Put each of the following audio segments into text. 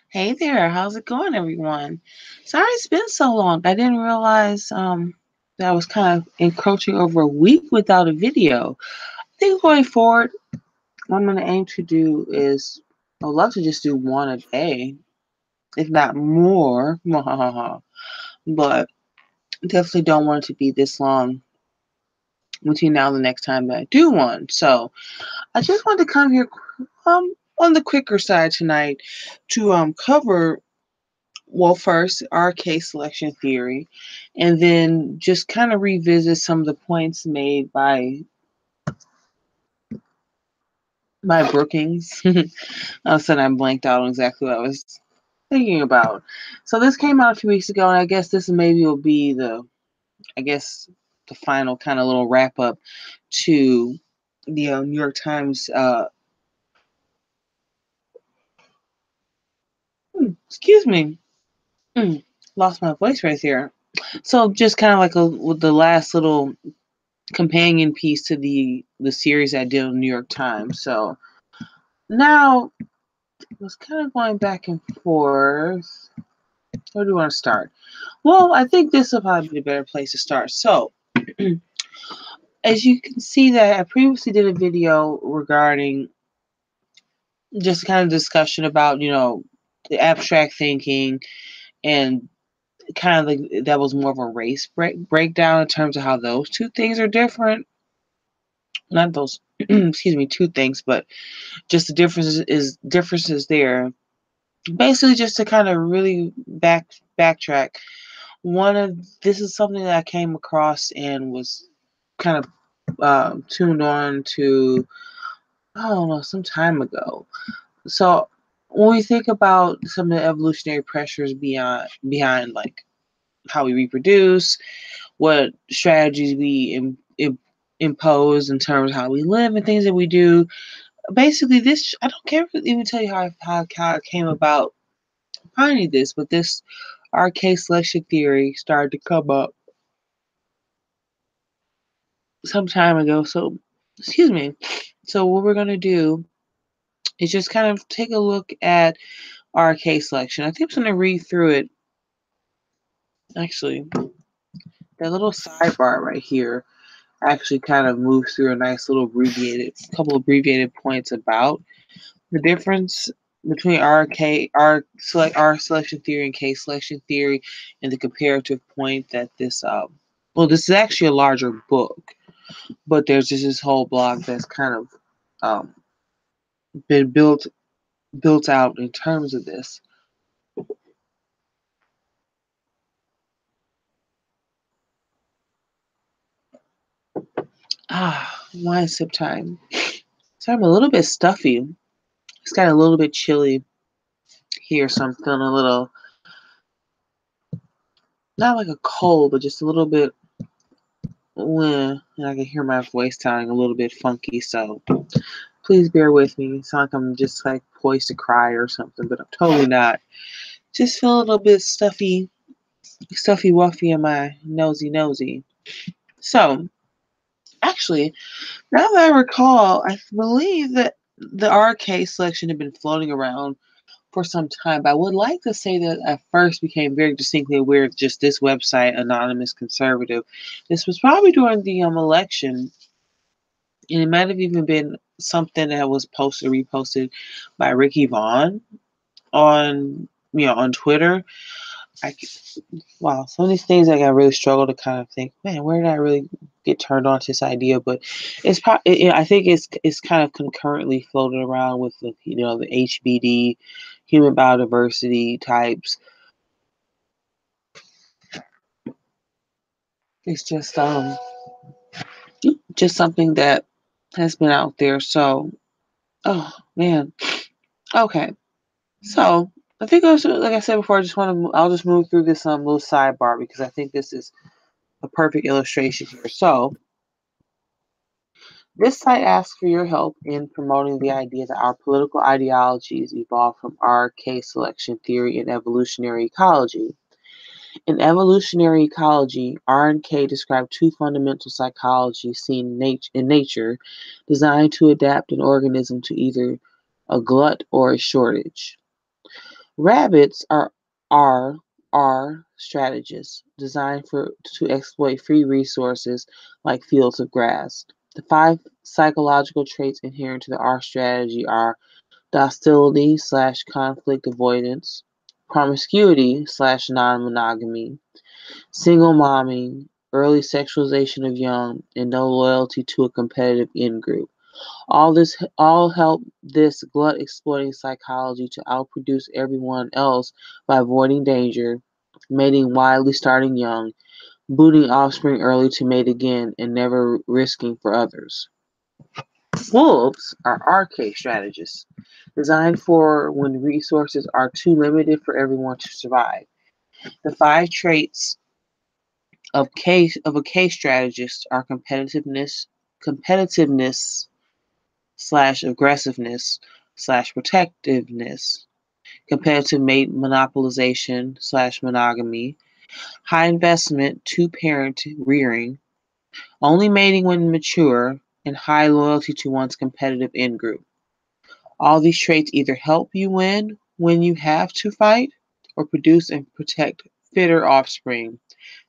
Hey there, how's it going, everyone? Sorry it's been so long. I didn't realize that I was kind of encroaching over a week without a video. I think going forward, what I'm going to aim to do is I'd love to just do one a day, if not more. But definitely don't want it to be this long between now and the next time that I do one. So I just wanted to come here on the quicker side tonight to cover. Well, first, our case selection theory, and then just kind of revisit some of the points made by Brookings. All of a sudden, I blanked out on exactly what I was thinking about. So this came out a few weeks ago, and I guess this maybe will be I guess, the final kind of little wrap up to the New York Times. Excuse me, mm, lost my voice right there. So just kind of like with the last little companion piece to the series I did on the New York Times. So now I was kind of going back and forth. Where do you want to start? Well, I think this will probably be a better place to start. So as you can see that I previously did a video regarding just kind of discussion about, the abstract thinking and kind of like that was more of a race breakdown in terms of how those two things are different. Not those, excuse me, two things, but just the differences there. Basically, just to kind of really backtrack. This is something that I came across and was kind of tuned on to. I don't know, some time ago. So when we think about some of the evolutionary pressures behind like how we reproduce, what strategies we impose in terms of how we live and things that we do. Basically, this I don't care even tell you how I came about finding this, but this arcade selection theory started to come up some time ago. So, excuse me. So, what we're going to do is just kind of take a look at arcade selection. I think I'm going to read through it. Actually, that little sidebar right here actually kind of moves through a nice little couple abbreviated points about the difference between R selection theory and K selection theory, and the comparative point that this is actually a larger book, but there's just this whole blog that's kind of um, been built out in terms of this. Wine sip time. So I'm a little bit stuffy. It's got a little bit chilly here, so I'm feeling a little, not like a cold, but just a little bit. And I can hear my voice sounding a little bit funky, so please bear with me. It's not like I'm just like poised to cry or something, but I'm totally not. Just feel a little bit stuffy wuffy in my nosy. So, actually, now that I recall, I believe that the RK selection had been floating around for some time, but I would like to say that I first became very distinctly aware of just this website, Anonymous Conservative. This was probably during the election, and it might have even been something that was reposted by Ricky Vaughn on Twitter. I Wow, some of these things like I really struggle to kind of think, man, where did I really get turned on to this idea? But I think it's kind of concurrently floated around with the HBD, human biodiversity types. It's just something that has been out there. So, oh man, okay. So I think also, like I said before, I'll just move through this little sidebar because I think this is a perfect illustration here. So this site asks for your help in promoting the idea that our political ideologies evolved from RK selection theory and evolutionary ecology. In evolutionary ecology, R and K describe two fundamental psychologies seen in nature, designed to adapt an organism to either a glut or a shortage. Rabbits are strategists designed to exploit free resources like fields of grass. The five psychological traits inherent to the R strategy are docility slash conflict avoidance, promiscuity slash non monogamy, single momming, early sexualization of young, and no loyalty to a competitive in group. All help this glut exploiting psychology to outproduce everyone else by avoiding danger, mating widely starting young, booting offspring early to mate again, and never risking for others. Wolves are RK strategists, designed for when resources are too limited for everyone to survive. The five traits of a K strategist are competitiveness slash aggressiveness slash protectiveness, competitive mate monopolization slash monogamy, high investment two parent rearing, only mating when mature, and high loyalty to one's competitive in group. All these traits either help you win when you have to fight or produce and protect fitter offspring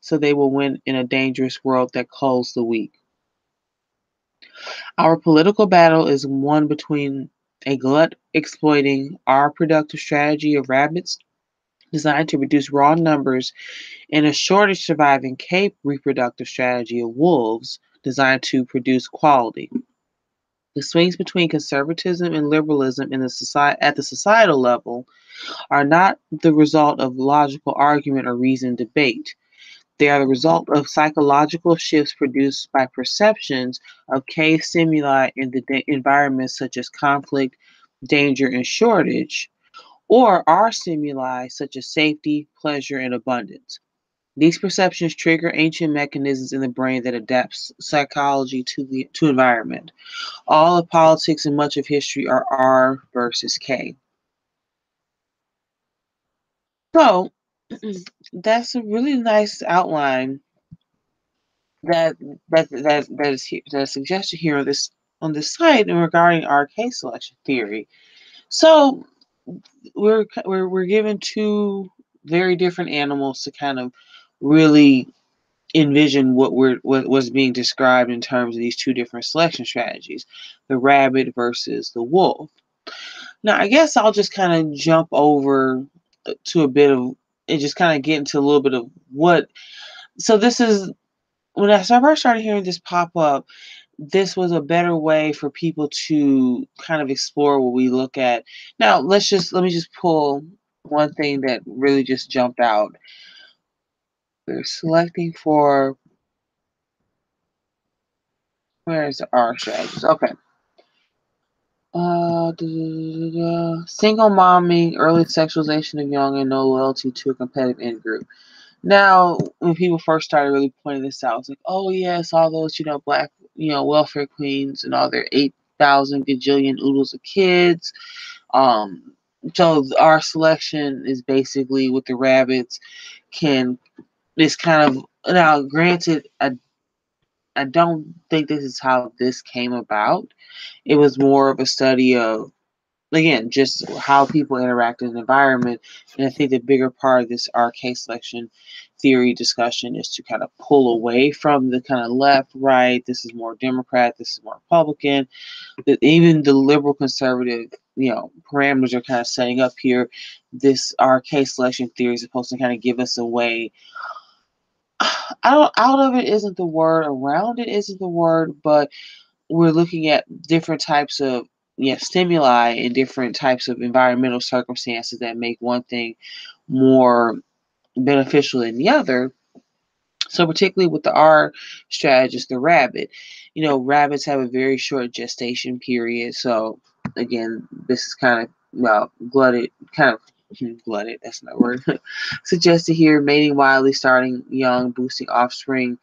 so they will win in a dangerous world that culls the weak. Our political battle is one between a glut exploiting our productive strategy of rabbits designed to reduce raw numbers and a shortage surviving Cape reproductive strategy of wolves designed to produce quality. The swings between conservatism and liberalism at the societal level are not the result of logical argument or reasoned debate. They are the result of psychological shifts produced by perceptions of cave stimuli in the environments such as conflict, danger, and shortage, or are stimuli such as safety, pleasure, and abundance. These perceptions trigger ancient mechanisms in the brain that adapts psychology to environment. All of politics and much of history are R versus K. So that's a really nice outline that that is suggested here on this site and regarding our case selection theory. So we're given two very different animals to kind of really envision what was being described in terms of these two different selection strategies, the rabbit versus the wolf. Now, I guess I'll just kind of jump over to a bit of and just kind of get into a little bit of what. So this is when I first started hearing this pop up, this was a better way for people to kind of explore what we look at. Now, let me just pull one thing that really just jumped out. We're selecting for where is the R strategies? Okay. Single momming, early sexualization of young, and no loyalty to a competitive in group. Now, when people first started really pointing this out, it's like, oh yes, all those black welfare queens and all their 8,000 gajillion oodles of kids. Um, so our selection is basically with the rabbits can is kind of now granted. I don't think this is how this came about. It was more of a study of again, just how people interact in the environment. And I think the bigger part of this RK selection theory discussion is to kind of pull away from the kind of left, right, this is more Democrat, this is more Republican. Even the liberal conservative, parameters are kind of setting up here. This RK selection theory is supposed to kind of give us a way. Out of it isn't the word, around it isn't the word, but we're looking at different types of stimuli and different types of environmental circumstances that make one thing more beneficial than the other. So particularly with the R strategist, the rabbit, rabbits have a very short gestation period. So again, this is kind of glutted. That's not a word. Suggested here, mating widely, starting young, booting offspring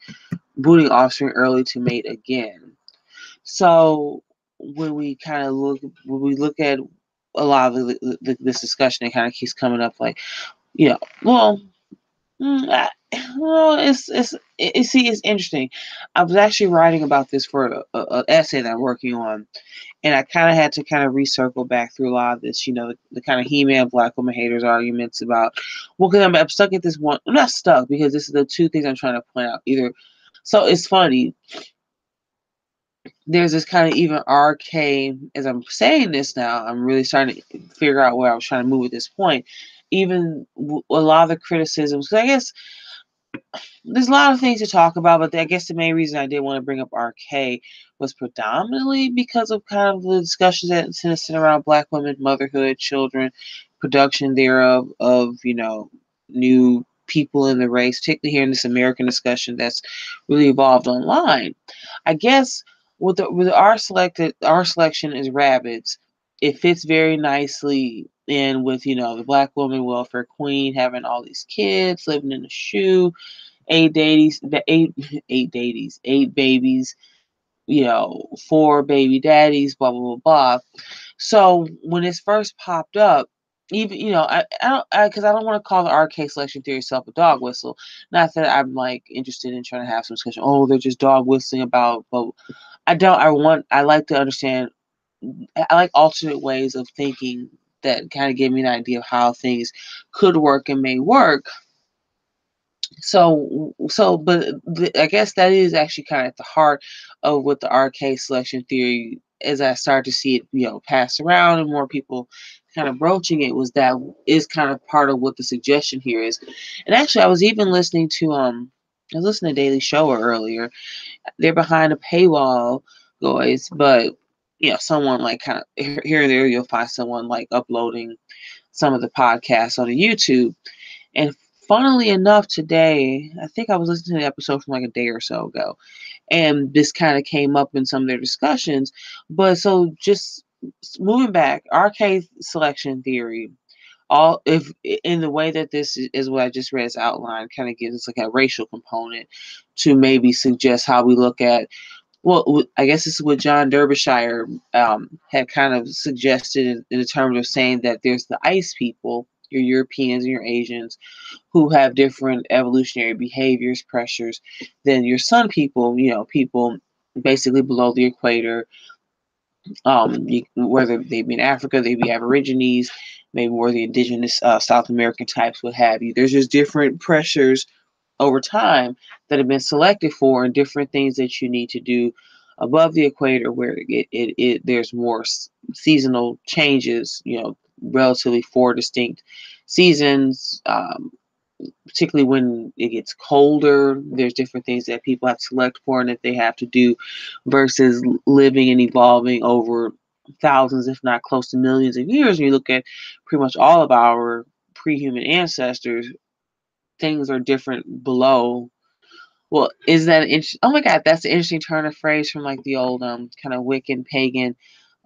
early to mate again. So when we look at a lot of this discussion, it kind of keeps coming up like, well, well, it's interesting. I was actually writing about this for a essay that I'm working on, And I kind of had to kind of recircle back through a lot of this, the kind of He-Man Black woman haters arguments about, well, because I'm stuck at this one. I'm not stuck because this is the two things I'm trying to point out. Either, so it's funny. There's this kind of even RK, as I'm saying this now, I'm really starting to figure out where I was trying to move at this point. Even a lot of the criticisms, because I guess there's a lot of things to talk about, but I guess the main reason I did want to bring up RK was predominantly because of kind of the discussions that tend to sit around Black women, motherhood, children, production thereof, of, new people in the race, particularly here in this American discussion that's really evolved online. I guess with our selection is rabbits. It fits very nicely in with, the Black woman welfare queen having all these kids, living in a shoe, eight babies, 4 baby daddies, blah blah blah blah. So when this first popped up, even because I don't want to call the RK selection theory itself a dog whistle. Not that I'm like interested in trying to have some discussion. Oh, they're just dog whistling about, but I don't. I like to understand. I like alternate ways of thinking that kind of give me an idea of how things could work and may work. But I guess that is actually kind of at the heart of what the RK selection theory, as I start to see it, pass around and more people kind of broaching it, was that is kind of part of what the suggestion here is. And actually, I was even listening to I was listening to Daily Show earlier. They're behind a paywall, guys, but someone like kind of here and there, you'll find someone like uploading some of the podcasts on the YouTube. And funnily enough, today, I think I was listening to the episode from like a day or so ago, and this kind of came up in some of their discussions. But so just moving back, RK selection theory, all if in the way that this is what I just read as outlined, kind of gives us like a racial component to maybe suggest how we look at. Well, I guess this is what John Derbyshire had kind of suggested in terms of saying that there's the ice people, your Europeans and your Asians, who have different evolutionary behaviors, pressures than your sun people, people basically below the equator, whether they be in Africa, they be Aborigines, maybe more the indigenous South American types, what have you. There's just different pressures over time that have been selected for, and different things that you need to do above the equator where there's more seasonal changes, relatively 4 distinct seasons, particularly when it gets colder. There's different things that people have to select for and that they have to do versus living and evolving over thousands, if not close to millions of years. When you look at pretty much all of our pre-human ancestors, things are different below. Well, is that interesting? Oh my God, that's an interesting turn of phrase from like the old kind of Wiccan pagan,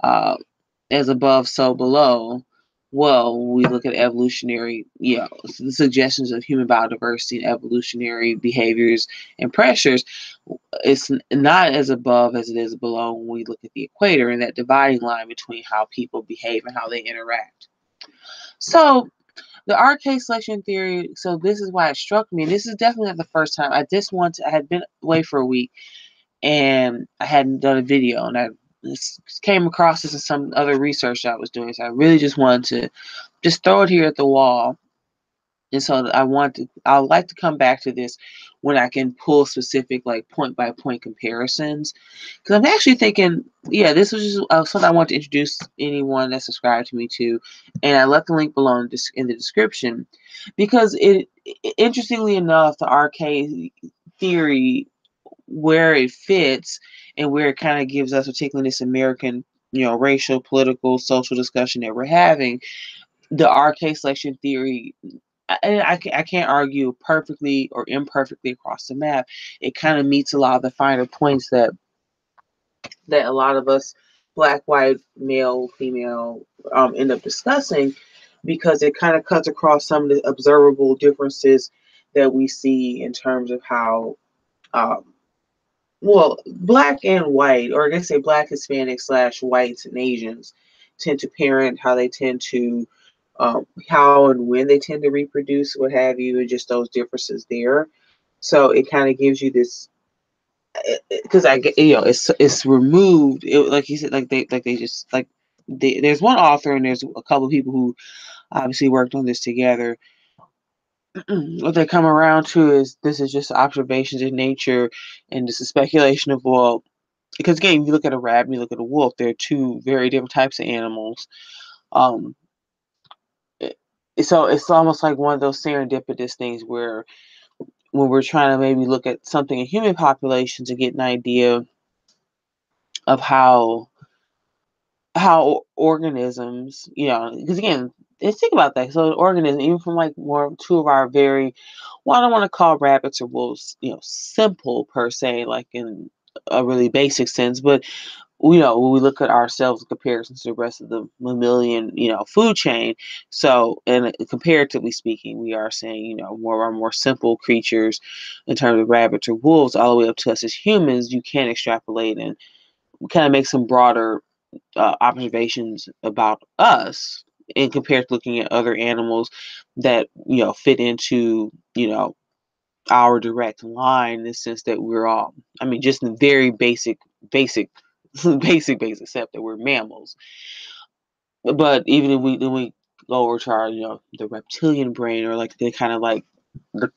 uh, as above, so below. Well, we look at evolutionary, the suggestions of human biodiversity and evolutionary behaviors and pressures. It's not as above as it is below when we look at the equator and that dividing line between how people behave and how they interact. So the RK selection theory, so this is why it struck me. And this is definitely not the first time. I had been away for a week and I hadn't done a video, and I came across this in some other research I was doing. So I really just wanted to just throw it here at the wall. And so I'd like to come back to this when I can pull specific like point by point comparisons. Because I'm actually thinking, this was just something I want to introduce anyone that subscribed to me to. And I left the link below in the description because interestingly enough, the RK theory, where it fits and where it kind of gives us, particularly this American, racial, political, social discussion that we're having, the RK selection theory, I can't argue perfectly or imperfectly across the map. It kind of meets a lot of the finer points that a lot of us, black, white, male, female, end up discussing, because it kind of cuts across some of the observable differences that we see in terms of how, black and white, or I guess say black, Hispanic / whites and Asians tend to parent, how they tend to, how and when they tend to reproduce, what have you, and just those differences there. So it kind of gives you this because I get, it's removed. Like you said, like they just like there's one author and there's a couple of people who obviously worked on this together. What they come around to is this is just observations in nature, and this is speculation of, well, because again, you look at a rabbit and you look at a wolf, they're two very different types of animals. Um, it- so it's almost like one of those serendipitous things where when we're trying to maybe look at something in human population to get an idea of how organisms, because again, let's think about that. So an organism, even from like more two of our very, well, I don't want to call rabbits or wolves, simple per se, like in a really basic sense, but when we look at ourselves in comparison to the rest of the mammalian, food chain. So, and comparatively speaking, we are saying, more of our more simple creatures in terms of rabbits or wolves, all the way up to us as humans, you can extrapolate and kind of make some broader observations about us and compared to looking at other animals that fit into our direct line in the sense that we're all, I mean, just in very basic basic step that we're mammals. But even if we go over to our the reptilian brain, or like the kind of like the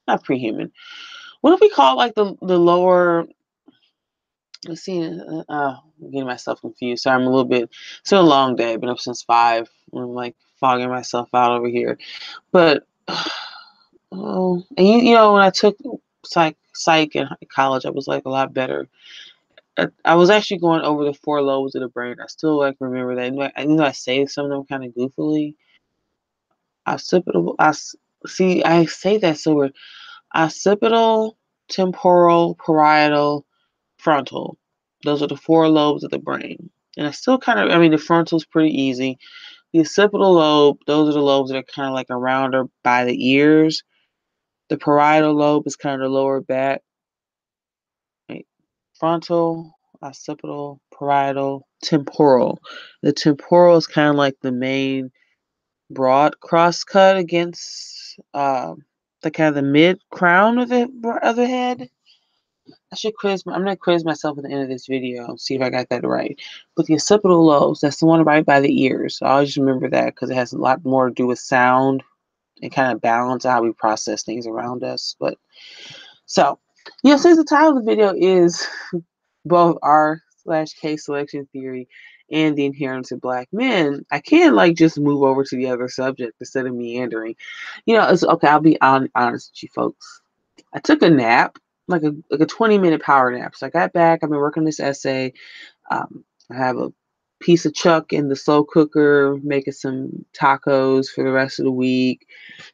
not pre-human, what if we call it like the lower, let's see, I'm getting myself confused. Sorry, I'm a little bit. It's been a long day. I've been up since 5. I'm like fogging myself out over here. But oh, and when I took psych in college, I was like a lot better. I was actually going over the 4 lobes of the brain. I still like remember that. I say some of them kind of goofily. Occipital. See. I say that so weird. Occipital, temporal, parietal, frontal. Those are the 4 lobes of the brain. And I still kind of, I mean, the frontal's pretty easy. The occipital lobe, those are the lobes that are kind of like around or by the ears. The parietal lobe is kind of the lower back. Right? Frontal, occipital, parietal, temporal. The temporal is kind of like the main broad cross cut against the kind of the mid crown of the head. I'm gonna quiz myself at the end of this video and see if I got that right. But the occipital lobes, that's the one right by the ears. So I always remember that because it has a lot more to do with sound and kind of balance how we process things around us. But so, since the title of the video is both R/K selection theory and the inheritance of black men, I can like just move over to the other subject instead of meandering. It's okay. I'll be honest with you folks. I took a nap, like a 20-minute power nap. So I got back. I've been working on this essay. I have a piece of chuck in the slow cooker, making some tacos for the rest of the week.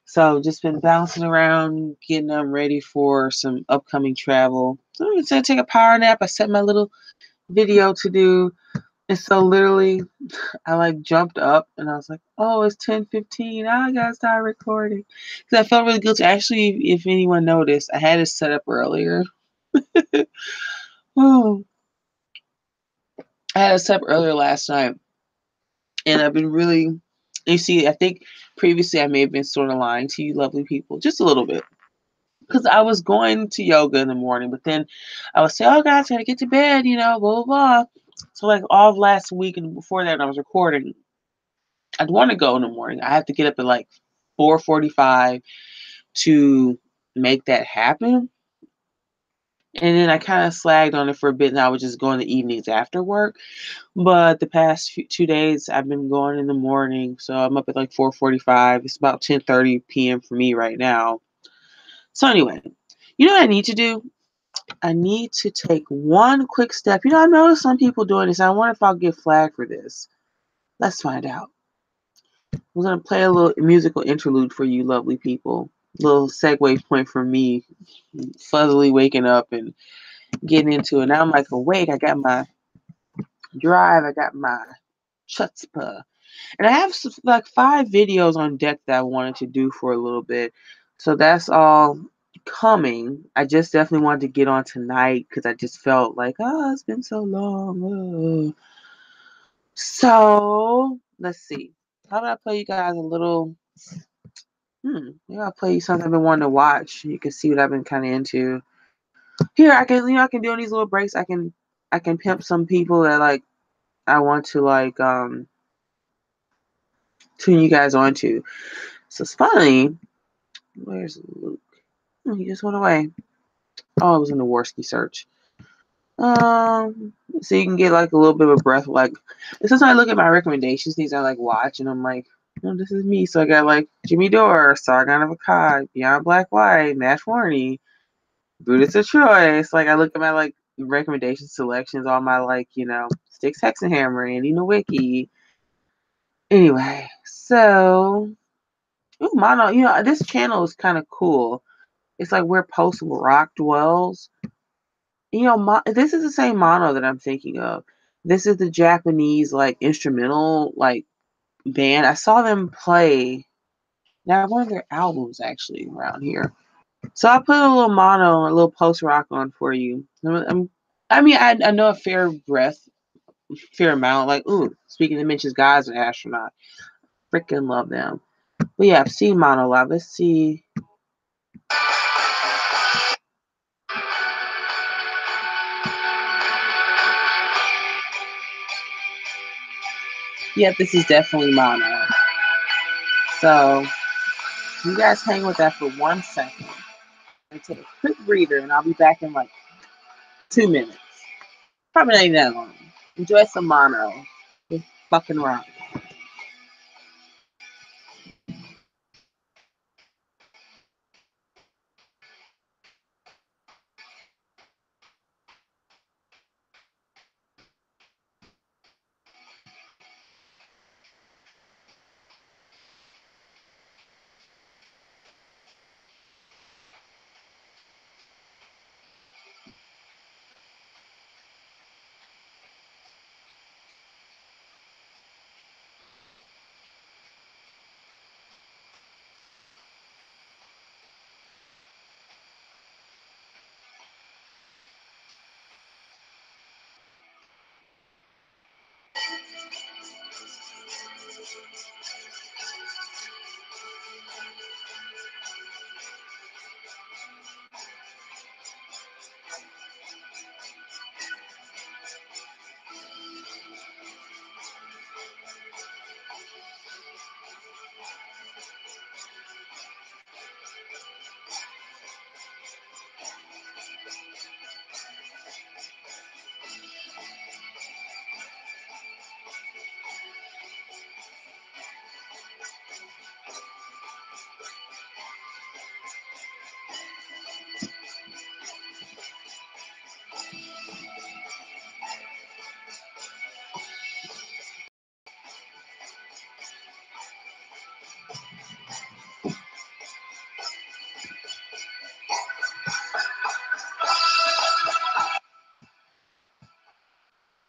So just been bouncing around, getting them ready for some upcoming travel. So I'm gonna take a power nap. I set my little video to do. And so literally I like jumped up and I was like, oh, it's 10:15. I gotta start recording. Because I felt really guilty. Actually, if anyone noticed, I had it set up earlier. Oh, I had it set up earlier last night. And I've been really, you see, I think previously I may have been sort of lying to you lovely people, just a little bit. Because I was going to yoga in the morning, but then I would say, oh, guys, I gotta get to bed, blah, blah, blah. So, like, all of last week and before that, when I was recording, I'd want to go in the morning. I have to get up at like 4:45 to make that happen. And then I kind of slagged on it for a bit, and I would just go in the evenings after work. But the past 2 days, I've been going in the morning, so I'm up at like 4:45. It's about 10:30 p.m. for me right now. So anyway, you know what I need to do? I need to take one quick step. I noticed some people doing this. I wonder if I'll get flagged for this. Let's find out. I'm gonna play a little musical interlude for you, lovely people. Little segue point for me, fuzzily waking up and getting into it. Now I'm like awake. I got my drive. I got my chutzpah. And I have like 5 videos on deck that I wanted to do for a little bit. So that's all coming. I just definitely wanted to get on tonight because I just felt like, oh, it's been so long. Oh. So let's see. How about I play you guys a little? Maybe I'll play you something I've been wanting to watch. You can see what I've been kind of into. Here I can, I can do these little breaks. I can pimp some people that like I want to like tune you guys on to. So it's funny. Where's Luke? Oh, he just went away. Oh, it was in the Worski search. So you can get like a little bit of a breath. Like sometimes I look at my recommendations, things I like watch, and I'm like, oh, this is me. So I got like Jimmy Dore, Sargon of Akkad, Beyond Black White, Matt Forney, Buddhist of Choice. Like I look at my like recommendation selections, all my like Styx Hexenhammer, Andy Nowicki. Anyway, so mono. This channel is kind of cool. It's like where post rock dwells. This is the same mono that I'm thinking of. This is the Japanese like instrumental like band. I saw them play. Now one of their albums actually around here. So I put a little mono, a little post rock on for you. I know a fair amount. Like, ooh, speaking of mentions, guys, an astronaut. Freaking love them. But yeah, I've seen mono live. Let's see. Yep, this is definitely mono. So you guys hang with that for 1 second. And take a quick breather, and I'll be back in like 2 minutes. Probably not even that long. Enjoy some mono. It's fucking rock.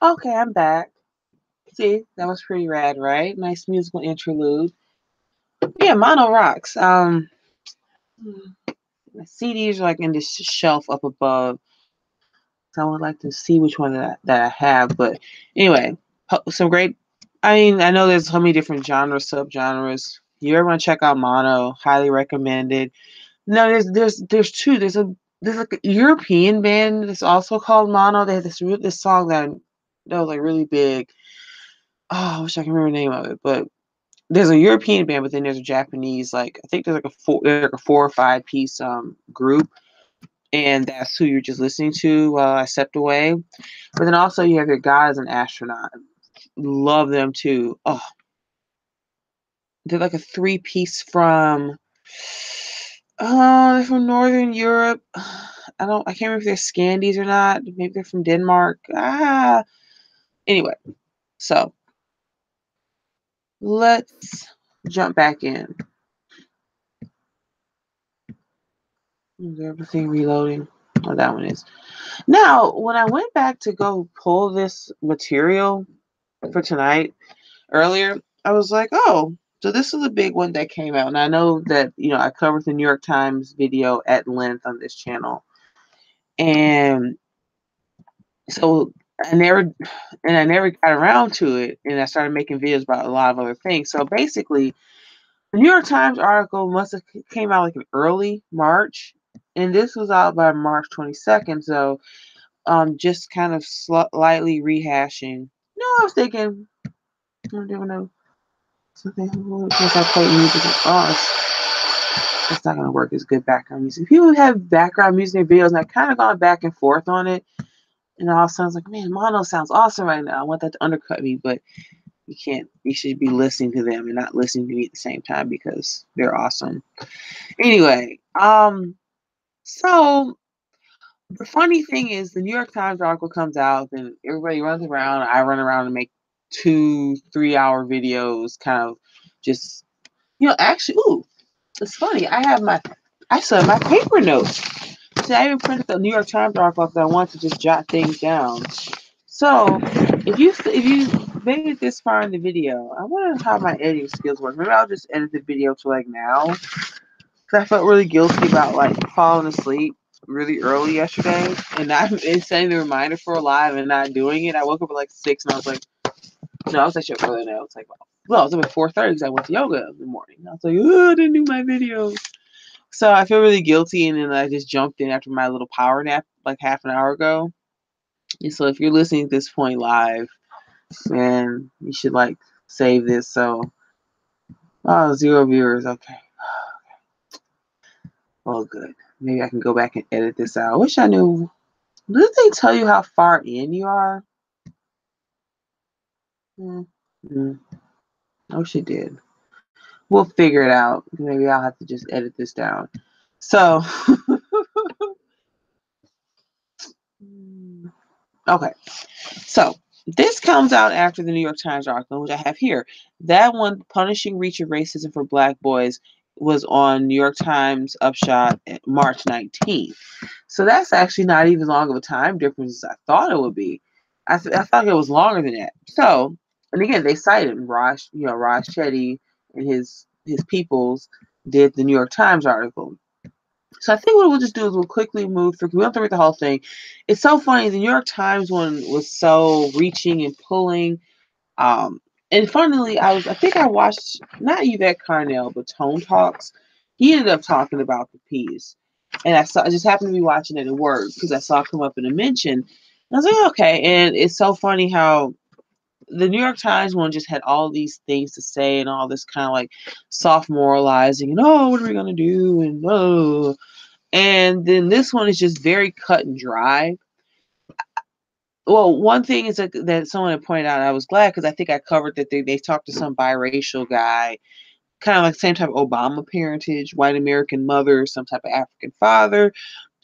Okay, I'm back. See, that was pretty rad, right? Nice musical interlude. Yeah, mono rocks. My CDs are like in this shelf up above. So I would like to see which one that I have. But anyway, some great. I mean, I know there's so many different genres, subgenres. You ever want to check out mono? Highly recommended. No, there's two. There's like a European band that's also called Mono. They had this song that was like really big. Oh, I wish I can remember the name of it. But there's a European band, but then there's a Japanese. Like I think there's like a 4 or 5 piece group, and that's who you're just listening to while I stepped away. But then also you have your God as an Astronaut. Love them too. Oh, they're like a 3 piece from. They're from Northern Europe. I can't remember if they're Scandies or not. Maybe they're from Denmark. Anyway, so let's jump back in. Is everything reloading? Oh, that one is. Now, when I went back to go pull this material for tonight earlier, I was like, oh, so this is a big one that came out. And I know that, I covered the New York Times video at length on this channel. And so I never got around to it, and I started making videos about a lot of other things. So basically, the New York Times article must have came out like in early March, And this was out by March 22nd. So just kind of slightly rehashing. No, I was thinking, I don't know. Something because I play music. Oh, it's not gonna work as good background music. People have background music in their videos, and I've kind of gone back and forth on it. And all sounds like, man, mono sounds awesome right now. I want that to undercut me, but you can't. You should be listening to them and not listening to me at the same time because they're awesome. Anyway, so the funny thing is, the New York Times article comes out, and everybody runs around. I run around and make 2-3 hour videos, kind of just, actually, ooh, it's funny. I still have my paper notes. See, I even printed the New York Times article because I want to just jot things down. So, if you made it this far in the video, I wonder how my editing skills work. Maybe I'll just edit the video to like now, because I felt really guilty about like falling asleep really early yesterday and not and setting the reminder for a live and not doing it. I woke up at like 6 and I was like, no, I was actually up earlier than I was like, well, I was up at 4:30 because I went to yoga in the morning. I was like, oh, I didn't do my video. So I feel really guilty, and then I just jumped in after my little power nap like half an hour ago. And so if you're listening at this point live, man, you should like save this. So, oh, 0 viewers. Okay. Oh, good. Maybe I can go back and edit this out. I wish I knew. Did they tell you how far in you are? Mm-hmm. I wish it did. We'll figure it out. Maybe I'll have to just edit this down. So, okay. So, this comes out after the New York Times article, which I have here. That one, punishing reach of racism for black boys, was on New York Times Upshot March 19th. So that's actually not even as long of a time difference as I thought it would be. I thought it was longer than that. So, and again, they cited Raj Shetty and his peoples did the New York Times article. So I think what we'll just do is we'll quickly move through. We don't have to read the whole thing. It's so funny. The New York Times one was so reaching and pulling. Um, and funnily, I think I watched not Yvette Carnell, but Tone Talks. He ended up talking about the piece, and I just happened to be watching it at work because I saw it come up in a mention. And I was like, okay. And it's so funny how the New York Times one just had all these things to say and all this kind of like soft moralizing and oh, what are we gonna do and oh. And then this one is just very cut and dry. Well, one thing is that someone had pointed out, and I was glad because I think I covered that they talked to some biracial guy, kind of like the same type of Obama parentage, white American mother, some type of African father,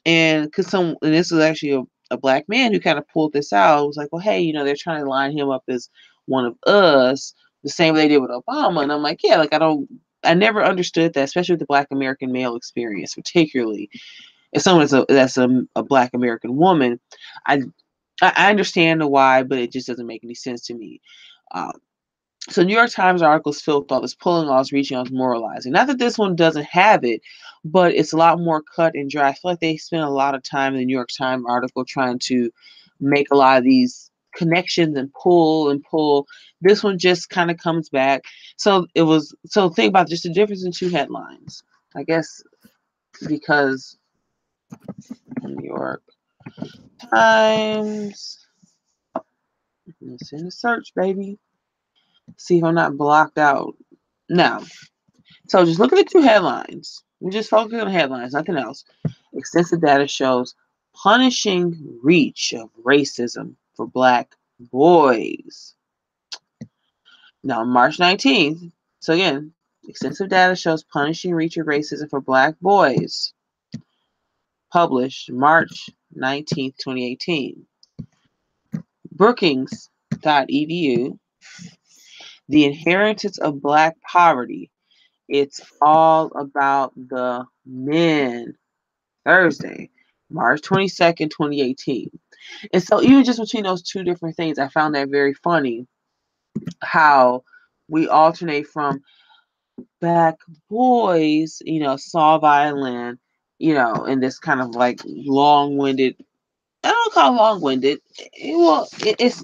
and this was actually a black man who kind of pulled this out. It was like, well, hey, they're trying to line him up as one of us, the same way they did with Obama, and I'm like, yeah, like I never understood that, especially with the black American male experience, particularly. If someone that's a black American woman, I understand the why, but it just doesn't make any sense to me. Um, so New York Times articles filled with all this pulling, all this reaching, all this moralizing. Not that this one doesn't have it, but it's a lot more cut and dry. I feel like they spent a lot of time in the New York Times article trying to make a lot of these connections and pull and pull. This one just kind of comes back. So think about just the difference in two headlines. I guess because New York Times. It's in the search, baby. See if I'm not blocked out. Now, so just look at the two headlines. We just focus on headlines, nothing else. Extensive data shows punishing reach of racism for black boys. Now, March 19th. So again, extensive data shows punishing reach of racism for black boys. Published March 19th, 2018. Brookings.edu. The Inheritance of Black Poverty. It's all about the men. Thursday, March 22nd, 2018. And so even just between those two different things, I found that very funny how we alternate from black boys, saw violin, in this kind of like long-winded. I don't call it long-winded. Well, it's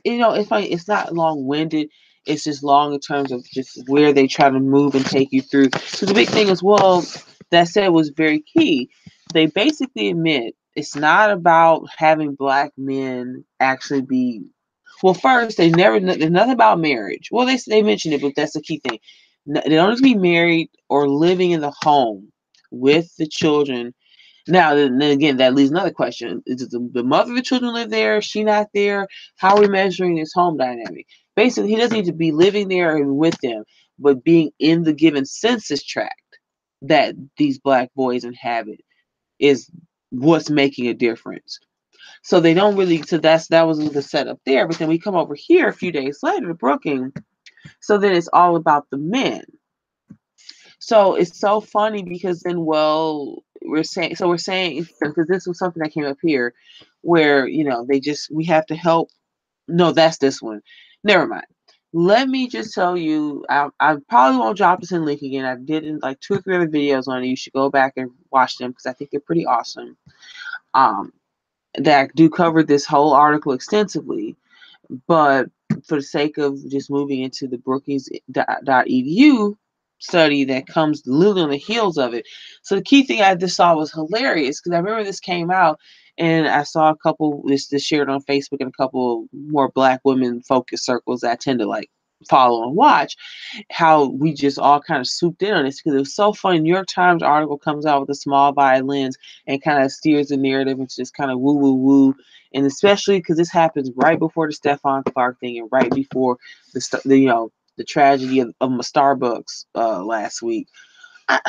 funny. It's not long-winded. It's just long in terms of just where they try to move and take you through. So the big thing is, well, that said was very key. they basically admit it's not about having black men actually be. Well, first, there's nothing about marriage. Well, they mentioned it, but that's the key thing. They don't have to be married or living in the home with the children. Now, then again, that leaves another question. Is the mother of the children live there? Is she not there? How are we measuring this home dynamic? Basically, he doesn't need to be living there and with them, but being in the given census tract that these black boys inhabit is what's making a difference. So they don't really. So that was the setup there. But then we come over here a few days later to Brooking. So then it's all about the men. So it's so funny because then, well, we're saying because this was something that came up here, where we have to help. No, that's this one. Never mind. Let me just tell you, I probably won't drop this in link again. I did in like 2 or 3 other videos on it. You should go back and watch them because I think they're pretty awesome. That do cover this whole article extensively, but for the sake of just moving into the Brookings.edu study that comes literally on the heels of it. So the key thing I just saw was hilarious because I remember this came out and I saw a couple this shared on Facebook and a couple more black women focused circles that I tend to like follow and watch, how we just all kind of swooped in on this because it was so funny. New York Times article comes out with a small violins and kind of steers the narrative into just kind of woo woo woo, and especially because this happens right before the Stephon Clark thing and right before the tragedy of my Starbucks last week. I,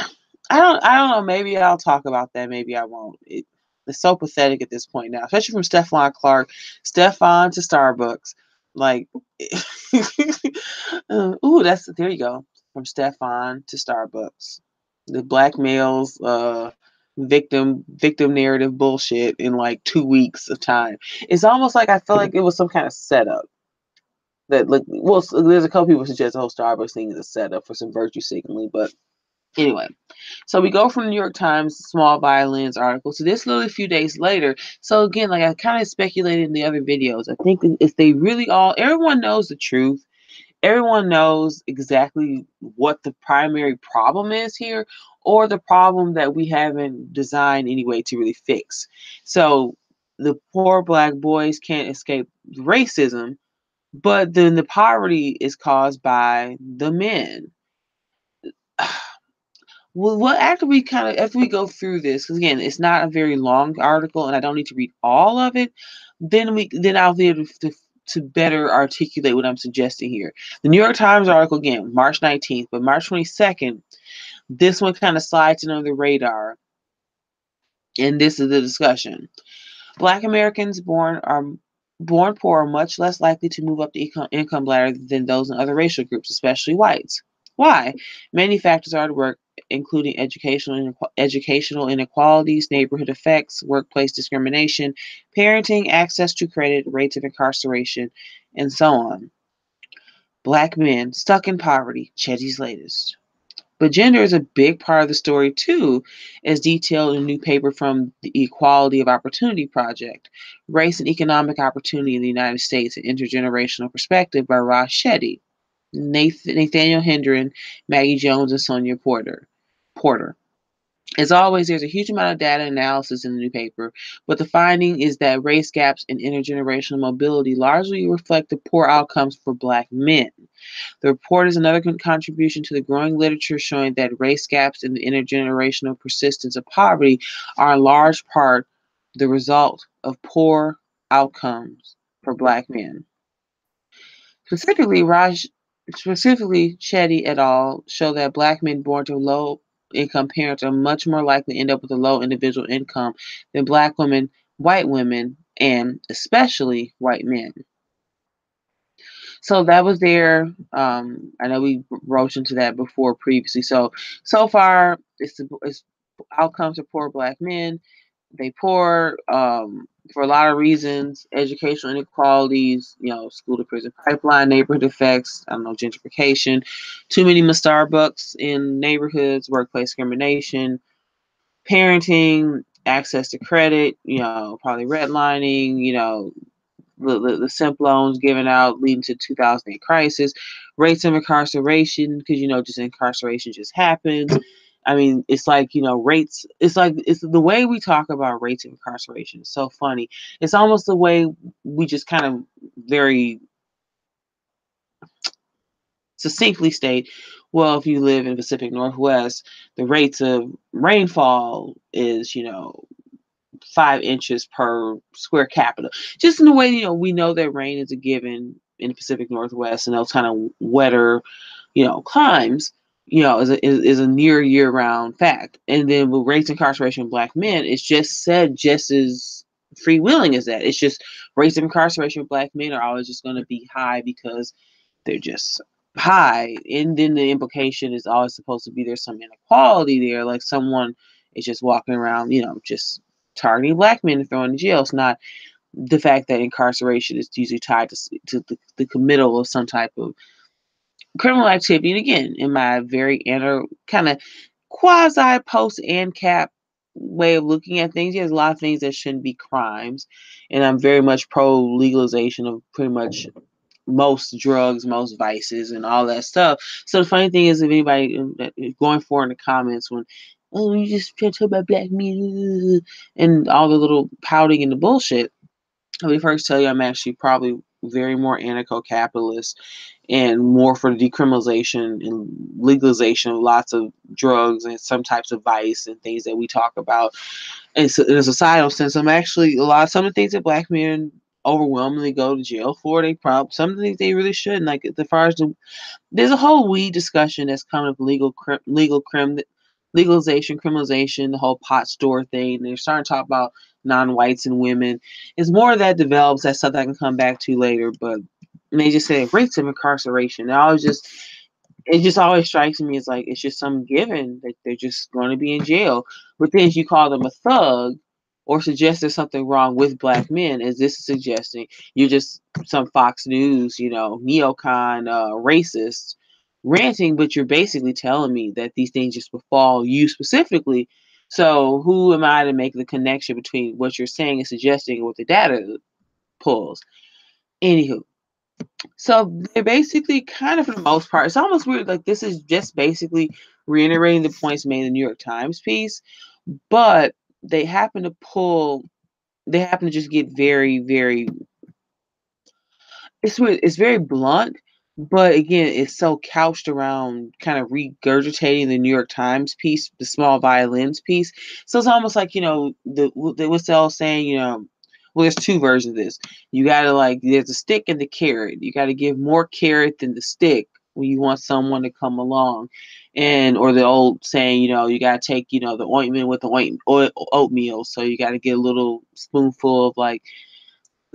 I don't know. Maybe I'll talk about that. Maybe I won't. It's so pathetic at this point now, especially from Stephon Clark, Stephon to Starbucks. Like, there you go. From Stephon to Starbucks. The black males, victim narrative bullshit in like 2 weeks of time. It's almost like I feel like it was some kind of setup. That like, well, there's a couple people suggest the whole Starbucks thing is a setup for some virtue signaling, but anyway. So we go from the New York Times small violins article to this literally a few days later. So again, like I kind of speculated in the other videos, I think if they really everyone knows the truth. Everyone knows exactly what the primary problem is here, or the problem that we haven't designed any way to really fix. So the poor black boys can't escape racism, but then the poverty is caused by the men. Well, after we go through this, because again, it's not a very long article, and I don't need to read all of it. Then I'll be able to better articulate what I'm suggesting here. The New York Times article again, March 19th, but March 22nd, this one kind of slides in under the radar, and this is the discussion. Black Americans born poor are much less likely to move up the income ladder than those in other racial groups, especially whites. Why? Many factors are at work, including educational inequalities, neighborhood effects, workplace discrimination, parenting, access to credit, rates of incarceration, and so on. Black men stuck in poverty, Chetty's latest. But gender is a big part of the story too, as detailed in a new paper from the Equality of Opportunity Project, Race and Economic Opportunity in the United States, an Intergenerational Perspective by Ross Shetty, Nathaniel Hendren, Maggie Jones, and Sonia Porter. As always, there's a huge amount of data analysis in the new paper, but the finding is that race gaps in intergenerational mobility largely reflect the poor outcomes for Black men. The report is another contribution to the growing literature showing that race gaps in the intergenerational persistence of poverty are in large part the result of poor outcomes for Black men. Specifically, Shetty et al. Show that Black men born to low income parents are much more likely to end up with a low individual income than Black women, white women, and especially white men. So that was there. I know we wrote into that before previously. So far, it's outcomes for poor Black men. They poor for a lot of reasons: educational inequalities, school to prison pipeline, neighborhood effects. I don't know, gentrification, too many Starbucks in neighborhoods, workplace discrimination, parenting, access to credit. Probably redlining. The simp loans given out leading to 2008 crisis, rates of incarceration because just incarceration just happens, I mean, it's like, rates, it's like, it's the way we talk about rates of incarceration is so funny. It's almost the way we just kind of very succinctly state, well, if you live in the Pacific Northwest, the rates of rainfall is, 5 inches per square capita. Just in the way, we know that rain is a given in the Pacific Northwest and those kind of wetter, climes, is a near year round fact. And then with rates of incarceration of Black men, it's just said just as freewheeling as that. It's just rates of incarceration of Black men are always just going to be high because they're just high. And then the implication is always supposed to be there's some inequality there, like someone is just walking around, just targeting Black men and throwing in jail. It's not the fact that incarceration is usually tied to the committal of some type of criminal activity. And again, in my very inner kind of quasi post and cap way of looking at things, there's a lot of things that shouldn't be crimes. And I'm very much pro legalization of pretty much most drugs, most vices, and all that stuff. So the funny thing is, if anybody that is going for in the comments when, oh, you just try to talk about Black men and all the little pouting and the bullshit, let me first tell you, I'm actually probably very more anarcho-capitalist and more for the decriminalization and legalization of lots of drugs and some types of vice and things that we talk about. And so in a societal sense, I'm actually some of the things that Black men overwhelmingly go to jail for, some of the things they really shouldn't. Like as far as there's a whole weed discussion that's coming up, legalization, criminalization, the whole pot store thing. They're starting to talk about non-whites and women. It's more of that develops. That's something I can come back to later. But they just say rates of incarceration. It just always strikes me as like it's just some given that they're just going to be in jail. But then if you call them a thug or suggest there's something wrong with Black men, as this is suggesting, you're just some Fox News, neocon racist ranting, but you're basically telling me that these things just befall you specifically. So who am I to make the connection between what you're saying and suggesting and what the data pulls? Anywho, so they're basically kind of for the most part, it's almost weird. Like this is just basically reiterating the points made in the New York Times piece, but they happen to pull, they happen to just get very, very, it's weird, it's very blunt, but again, it's so couched around kind of regurgitating the New York Times piece, the small violins piece. So it's almost like, what's the old saying, well, there's two versions of this. You gotta there's a stick and the carrot. You gotta give more carrot than the stick when you want someone to come along. Or the old saying, you gotta take, the ointment with the oatmeal. So you gotta get a little spoonful of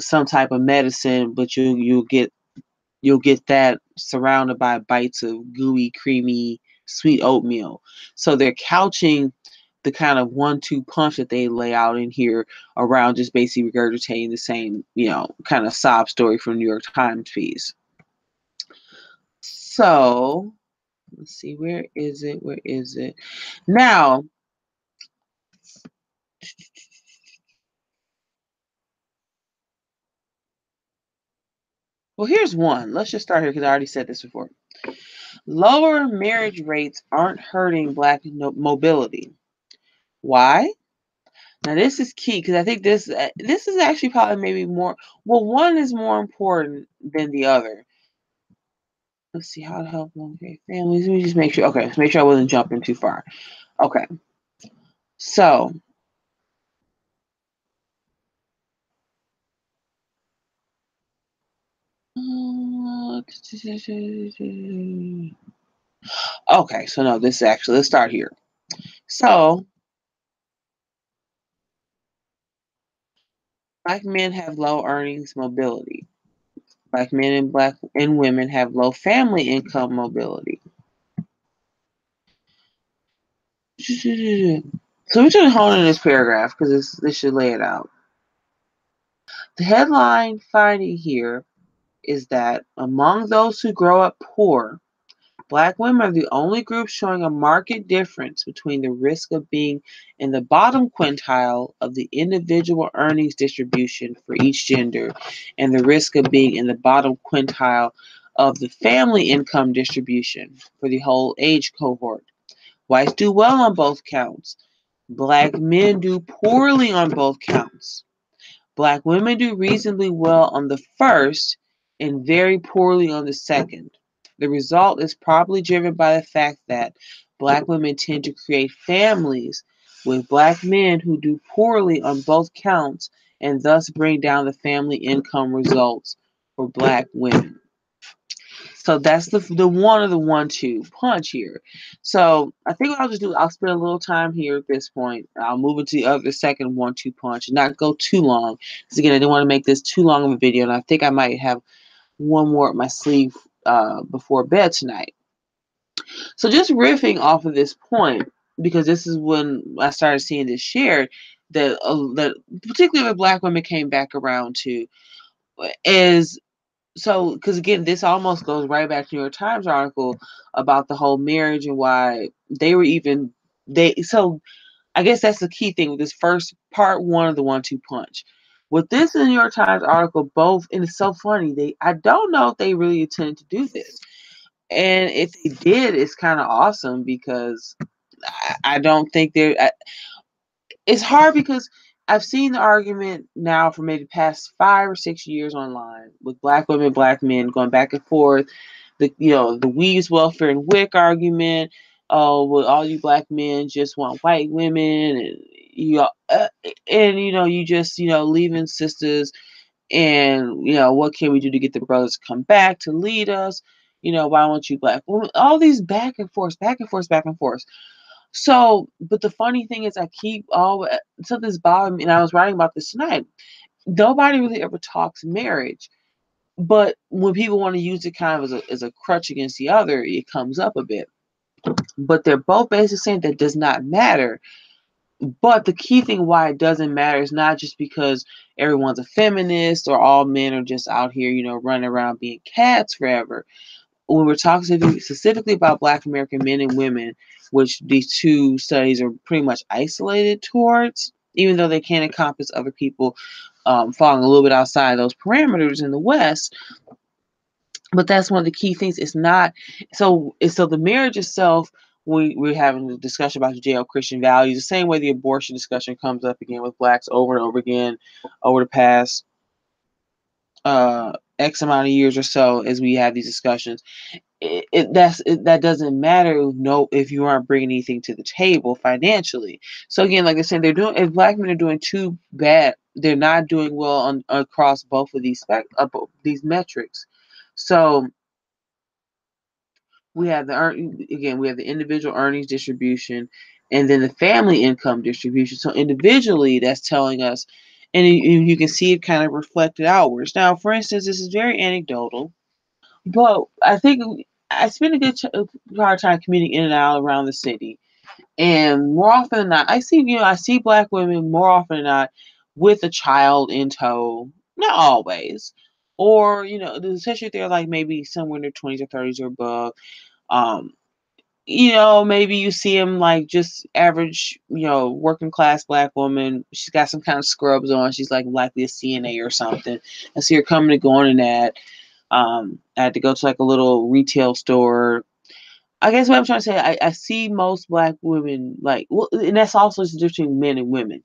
some type of medicine, but you'll get that surrounded by bites of gooey, creamy, sweet oatmeal. So they're couching the kind of 1-2 punch that they lay out in here around just basically regurgitating the same, kind of sob story from New York Times piece. So let's see, where is it? Where is it? Now, well, here's one. Let's just start here because I already said this before. Lower marriage rates aren't hurting Black mobility. Why? Now this is key because I think this is actually probably maybe more. Well, one is more important than the other. Let's see how to help okay families. Let me just make sure. Okay, let's make sure I wasn't jumping too far. Okay, so okay, so no, this is actually, let's start here. So Black men have low earnings mobility. Black men and Black and women have low family income mobility. So we're just hone in this paragraph because this should lay it out. The headline finding here is that among those who grow up poor, Black women are the only group showing a marked difference between the risk of being in the bottom quintile of the individual earnings distribution for each gender and the risk of being in the bottom quintile of the family income distribution for the whole age cohort. Whites do well on both counts. Black men do poorly on both counts. Black women do reasonably well on the first and very poorly on the second. The result is probably driven by the fact that Black women tend to create families with Black men who do poorly on both counts and thus bring down the family income results for Black women. So that's the one of the 1-2 punch here. So I think what I'll just do, I'll spend a little time here at this point. I'll move into the other second 1-2 punch and not go too long. Because again, I didn't want to make this too long of a video, and I think I might have one more up my sleeve before bed tonight. So just riffing off of this point, because this is when I started seeing this shared, that particularly the Black women came back around to, is so, because again, this almost goes right back to New York Times article about the whole marriage and why they were even so I guess that's the key thing with this first part one of the 1-2 punch. With this in the New York Times article, both, and it's so funny, I don't know if they really intended to do this. And if they did, it's kind of awesome because I don't think it's hard because I've seen the argument now for maybe the past 5 or 6 years online with Black women, Black men going back and forth. The Weaves, welfare, and WIC argument. Oh, well, all you Black men just want white women, and you just leaving sisters, and what can we do to get the brothers to come back to lead us? Why won't you Black women? All these back and forth, back and forth, back and forth. So, but the funny thing is, I keep something's bothering me, and I was writing about this tonight. Nobody really ever talks marriage, but when people want to use it kind of as a crutch against the other, it comes up a bit. But they're both basically saying that does not matter. But the key thing why it doesn't matter is not just because everyone's a feminist or all men are just out here, running around being cats forever. When we're talking specifically about Black American men and women, which these two studies are pretty much isolated towards, even though they can encompass other people falling a little bit outside those parameters in the West. But that's one of the key things. It's not so the marriage itself. We're having a discussion about Judeo-Christian values, the same way the abortion discussion comes up again with Blacks over and over again over the past X amount of years or so as we have these discussions. That doesn't matter if you aren't bringing anything to the table financially. So again, like I said, if Black men are doing too bad, they're not doing well across both of these metrics. So we have the individual earnings distribution, and then the family income distribution. So individually, that's telling us, and you can see it kind of reflected outwards. Now, for instance, this is very anecdotal, but I think I spend a good hard time commuting in and out around the city, and more often than not, I see Black women more often than not with a child in tow. Not always, or especially if they're like maybe somewhere in their 20s or 30s or above. Um, maybe you see him like just average, working class Black woman. She's got some kind of scrubs on. She's like likely a CNA or something. I see her coming and going in that. I had to go to like a little retail store. I guess what I'm trying to say, I see most Black women and that's also the difference between men and women.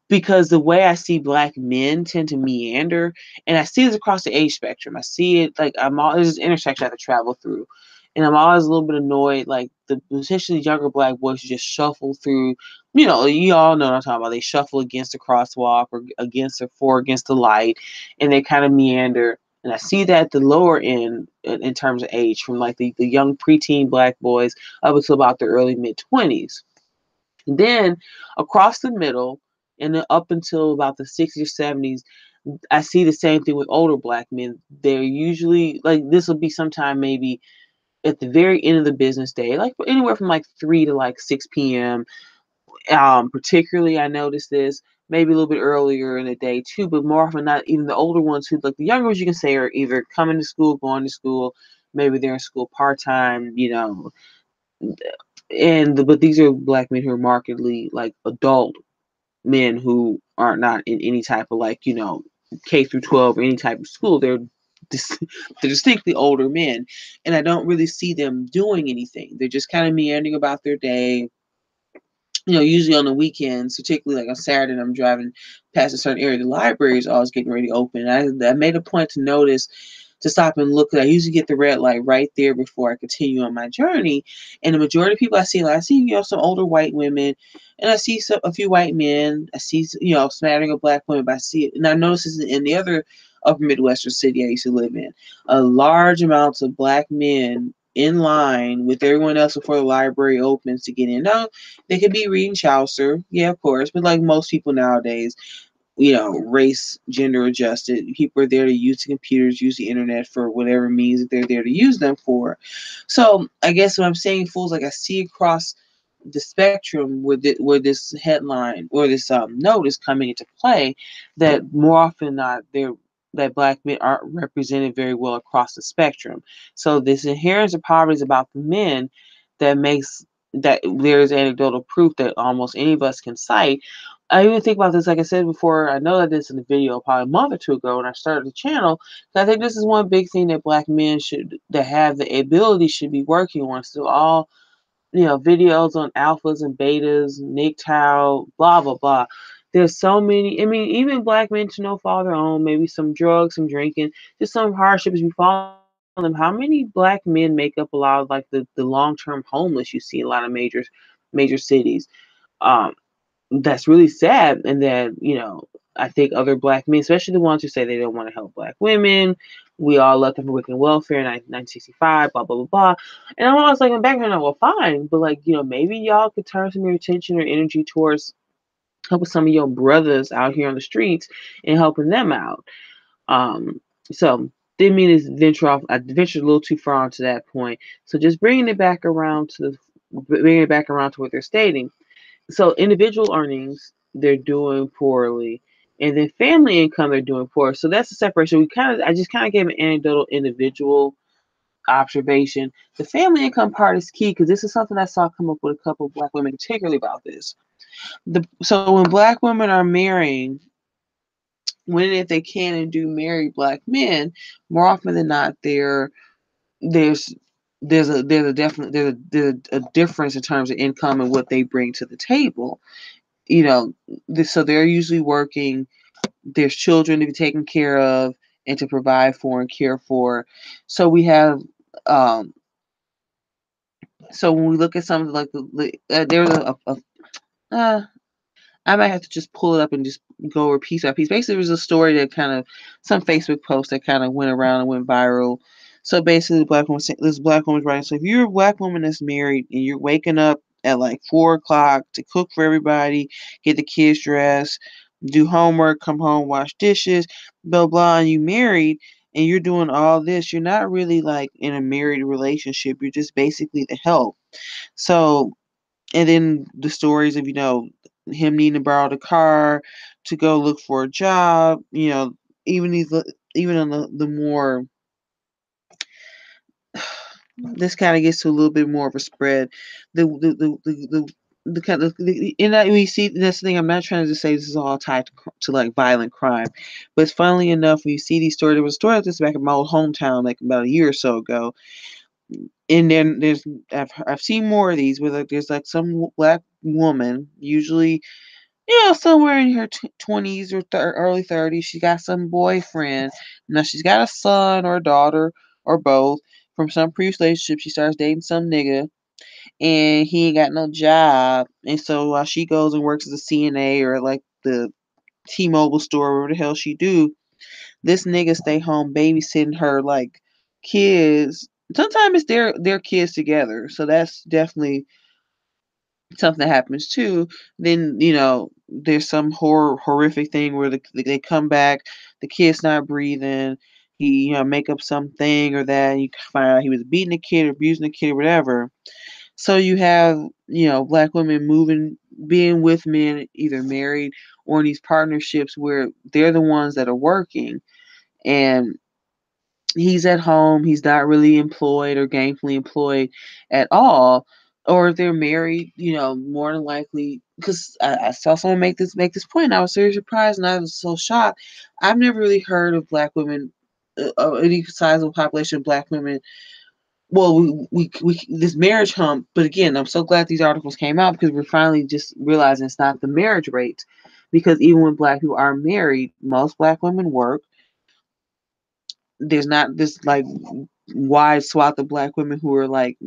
Because the way I see Black men tend to meander, and I see this across the age spectrum. I see it like there's this intersection I have to travel through, and I'm always a little bit annoyed. Like the potentially younger Black boys just shuffle through. You all know what I'm talking about. They shuffle against the crosswalk or against the light, and they kind of meander. And I see that at the lower end in terms of age, from like the young preteen Black boys up until about the early mid-20s. Then across the middle, and then up until about the 60s or 70s, I see the same thing with older Black men. They're usually like, this will be sometime maybe at the very end of the business day, like anywhere from like 3 to like 6 p.m. Particularly, I noticed this maybe a little bit earlier in the day too, but more often not, even the older ones who, like the younger ones, you can say are either coming to school, going to school, maybe they're in school part-time, but these are Black men who are markedly like adult men who are not in any type of like, K through 12 or any type of school. They're they're distinctly older men, and I don't really see them doing anything. They're just kind of meandering about their day. Usually on the weekends, particularly like on Saturday, and I'm driving past a certain area, the library is always getting ready to open. I made a point to notice to stop and look. 'Cause I usually get the red light right there before I continue on my journey. And the majority of people I see, like I see, some older white women, and I see a few white men. I see, smattering of black women, but I see it. And I notice this in the other upper Midwestern city I used to live in. A large amounts of black men in line with everyone else before the library opens to get in. Now, they could be reading Chaucer, yeah, of course, but like most people nowadays, race, gender adjusted. People are there to use the computers, use the internet for whatever means that they're there to use them for. So I guess what I'm saying, fools, like I see across the spectrum where this headline or this note is coming into play, that more often than not that black men aren't represented very well across the spectrum. So this inherence of poverty is about the men that makes that there's anecdotal proof that almost any of us can cite. I even think about this, like I said before, I know that this in the video probably a month or two ago when I started the channel. I think this is one big thing that black men that have the ability should be working on. So all videos on alphas and betas, MGTOW, blah blah blah. There's so many. I mean, even black men to no fault of their own, maybe some drugs, some drinking, just some hardships befall them. How many black men make up a lot of like the long term homeless you see in a lot of major cities? Um, that's really sad. And then, I think other black men, especially the ones who say they don't want to help black women, we all left them for working welfare in 1965, blah, blah, blah, blah. And I'm always like, in the background, well, fine. But, like, maybe y'all could turn some of your attention or energy towards helping some of your brothers out here on the streets and helping them out. So, didn't mean to venture off. I ventured a little too far onto that point. So, just bringing it back around to what they're stating. So individual earnings, they're doing poorly. And then family income, they're doing poor. So that's the separation. I just kind of gave an anecdotal individual observation. The family income part is key because this is something I saw come up with a couple of black women, particularly about this. So when black women are marrying, when and if they can and do marry black men, more often than not, there's there's a difference in terms of income and what they bring to the table. So they're usually working. There's children to be taken care of and to provide for and care for. So we have, um, so when we look at some of like there's uh, I might have to just pull it up and just go over piece by piece. Basically, there was a story that kind of some Facebook post that kind of went around and went viral. So basically, this black woman's writing. So if you're a black woman that's married and you're waking up at like 4 o'clock to cook for everybody, get the kids dressed, do homework, come home, wash dishes, blah blah, and you married and you're doing all this, you're not really like in a married relationship. You're just basically the help. So and then the stories of him needing to borrow the car to go look for a job, even these even on the more, this kind of gets to a little bit more of a spread. The kind of and that we see, that's the thing. I'm not trying to just say this is all tied to like violent crime, but funnily enough, we see these stories. There was a story like this back in my old hometown, like about a year or so ago. And then I've seen more of these where like there's like some black woman, usually somewhere in her 20s or early 30s. She got some boyfriend. Now she's got a son or a daughter or both from some previous relationship. She starts dating some nigga, and he ain't got no job. And so while she goes and works as a CNA or like the T-Mobile store, whatever the hell she do, this nigga stay home babysitting her like kids. Sometimes it's their kids together. So that's definitely something that happens too. Then there's some horrific thing where they come back, the kid's not breathing. He make up something or that. And you find out he was beating the kid, or abusing the kid, or whatever. So you have black women being with men either married or in these partnerships where they're the ones that are working, and he's at home, he's not really employed or gainfully employed at all. Or if they're married, more than likely, because I saw someone make this point, I was so surprised and I was so shocked. I've never really heard of black women any sizable population of black women. Well, we this marriage hump, but again, I'm so glad these articles came out because we're finally just realizing it's not the marriage rates. Because even when black people are married, most black women work. There's not this like wide swath of black women who are like,